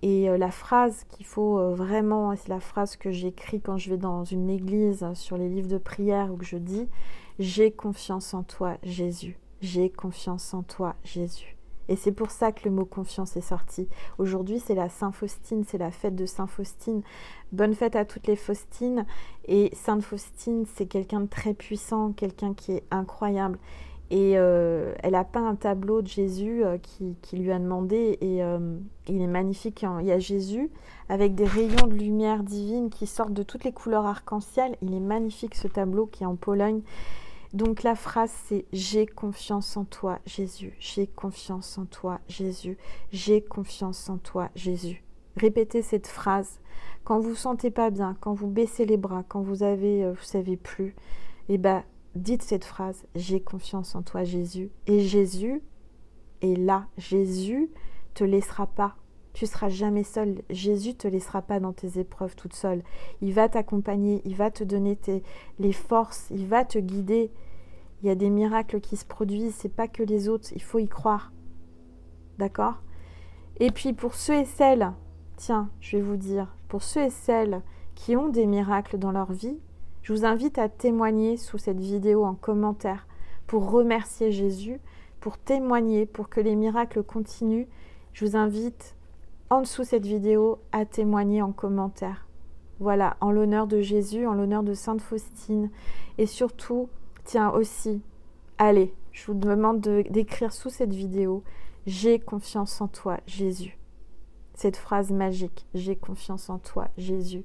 Speaker 1: Et la phrase qu'il faut vraiment, c'est la phrase que j'écris quand je vais dans une église sur les livres de prière où je dis « J'ai confiance en toi, Jésus. J'ai confiance en toi, Jésus. » Et c'est pour ça que le mot confiance est sorti. Aujourd'hui, c'est la Sainte Faustine, c'est la fête de Sainte Faustine. Bonne fête à toutes les Faustines. Et Sainte Faustine, c'est quelqu'un de très puissant, quelqu'un qui est incroyable. Et elle a peint un tableau de Jésus qui lui a demandé, et il est magnifique. Il y a Jésus avec des rayons de lumière divine qui sortent de toutes les couleurs arc-en-ciel. Il est magnifique ce tableau qui est en Pologne. Donc la phrase c'est « J'ai confiance en toi Jésus, j'ai confiance en toi Jésus, j'ai confiance en toi Jésus ». Répétez cette phrase quand vous ne vous sentez pas bien, quand vous baissez les bras, quand vous savez plus, et dites cette phrase « J'ai confiance en toi Jésus ». Et Jésus est là. Jésus te laissera pas. Tu ne seras jamais seul. Jésus ne te laissera pas dans tes épreuves toute seule. Il va t'accompagner, il va te donner les forces, il va te guider. Il y a des miracles qui se produisent, ce n'est pas que les autres, il faut y croire. D'accord? Et puis pour ceux et celles, tiens, je vais vous dire, pour ceux et celles qui ont des miracles dans leur vie, je vous invite à témoigner sous cette vidéo en commentaire pour remercier Jésus, pour témoigner, pour que les miracles continuent. Je vous invite en dessous de cette vidéo à témoigner en commentaire. Voilà, en l'honneur de Jésus, en l'honneur de Sainte Faustine. Et surtout, tiens aussi, allez, je vous demande d'écrire sous cette vidéo « J'ai confiance en toi, Jésus ». Cette phrase magique, « J'ai confiance en toi, Jésus ».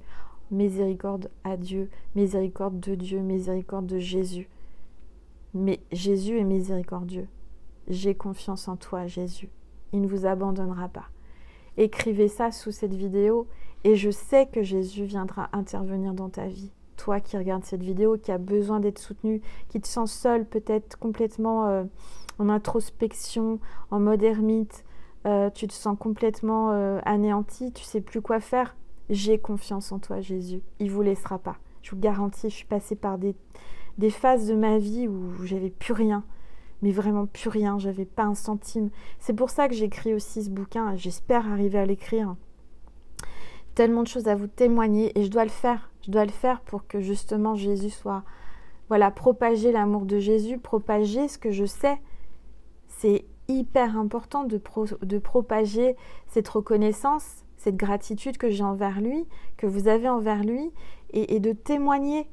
Speaker 1: Miséricorde à Dieu, miséricorde de Dieu, miséricorde de Jésus. Mais Jésus est miséricordieux. J'ai confiance en toi, Jésus. Il ne vous abandonnera pas. Écrivez ça sous cette vidéo et je sais que Jésus viendra intervenir dans ta vie. Toi qui regardes cette vidéo, qui a besoin d'être soutenu, qui te sens seul, peut-être complètement en introspection, en mode ermite, tu te sens complètement anéanti, tu ne sais plus quoi faire. J'ai confiance en toi, Jésus. Il ne vous laissera pas. Je vous garantis, je suis passée par des phases de ma vie où j'avais plus rien. Mais vraiment plus rien, j'avais pas un centime. C'est pour ça que j'écris aussi ce bouquin. J'espère arriver à l'écrire. Tellement de choses à vous témoigner et je dois le faire. Je dois le faire pour que justement Jésus soit... Voilà, propager l'amour de Jésus, propager ce que je sais. C'est hyper important de propager cette reconnaissance, cette gratitude que j'ai envers lui, que vous avez envers lui, et de témoigner,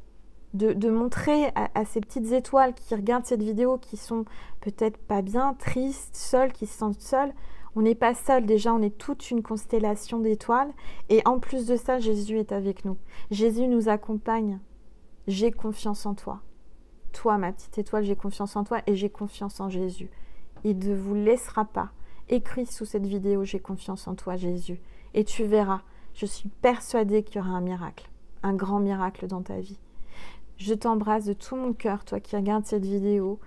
Speaker 1: de montrer à ces petites étoiles qui regardent cette vidéo, qui sont peut-être pas bien, tristes, seules, qui se sentent seules. On n'est pas seul, déjà on est toute une constellation d'étoiles, et en plus de ça, Jésus est avec nous. Jésus nous accompagne. J'ai confiance en toi. Toi, ma petite étoile, j'ai confiance en toi, et j'ai confiance en Jésus. Il ne vous laissera pas. Écris sous cette vidéo, j'ai confiance en toi, Jésus. Et tu verras, je suis persuadée qu'il y aura un miracle, un grand miracle dans ta vie. Je t'embrasse de tout mon cœur, toi qui regardes cette vidéo.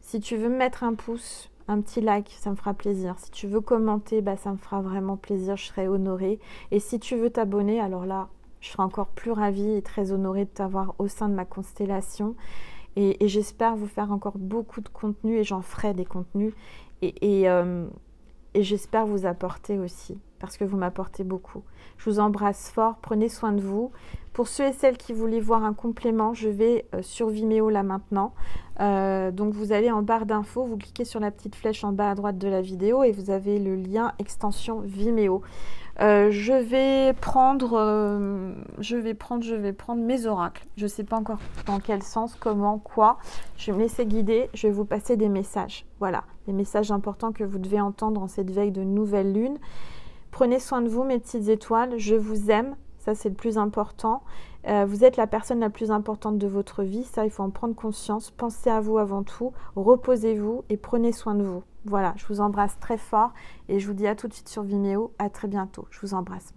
Speaker 1: Si tu veux me mettre un pouce, un petit like, ça me fera plaisir. Si tu veux commenter, ça me fera vraiment plaisir, je serai honorée. Et si tu veux t'abonner, alors là, je serai encore plus ravie et très honorée de t'avoir au sein de ma constellation. Et j'espère vous faire encore beaucoup de contenu, et j'en ferai des contenus. Et j'espère vous apporter aussi, parce que vous m'apportez beaucoup. Je vous embrasse fort, prenez soin de vous. Pour ceux et celles qui voulaient voir un complément, je vais sur Vimeo là maintenant. Donc vous allez en barre d'infos, vous cliquez sur la petite flèche en bas à droite de la vidéo et vous avez le lien extension Vimeo. Je vais prendre mes oracles. Je ne sais pas encore dans quel sens, comment, quoi. Je vais me laisser guider, je vais vous passer des messages. Voilà, des messages importants que vous devez entendre en cette veille de nouvelle lune. Prenez soin de vous, mes petites étoiles. Je vous aime. Ça, c'est le plus important. Vous êtes la personne la plus importante de votre vie. Ça, il faut en prendre conscience. Pensez à vous avant tout. Reposez-vous et prenez soin de vous. Voilà, je vous embrasse très fort et je vous dis à tout de suite sur Vimeo. À très bientôt. Je vous embrasse.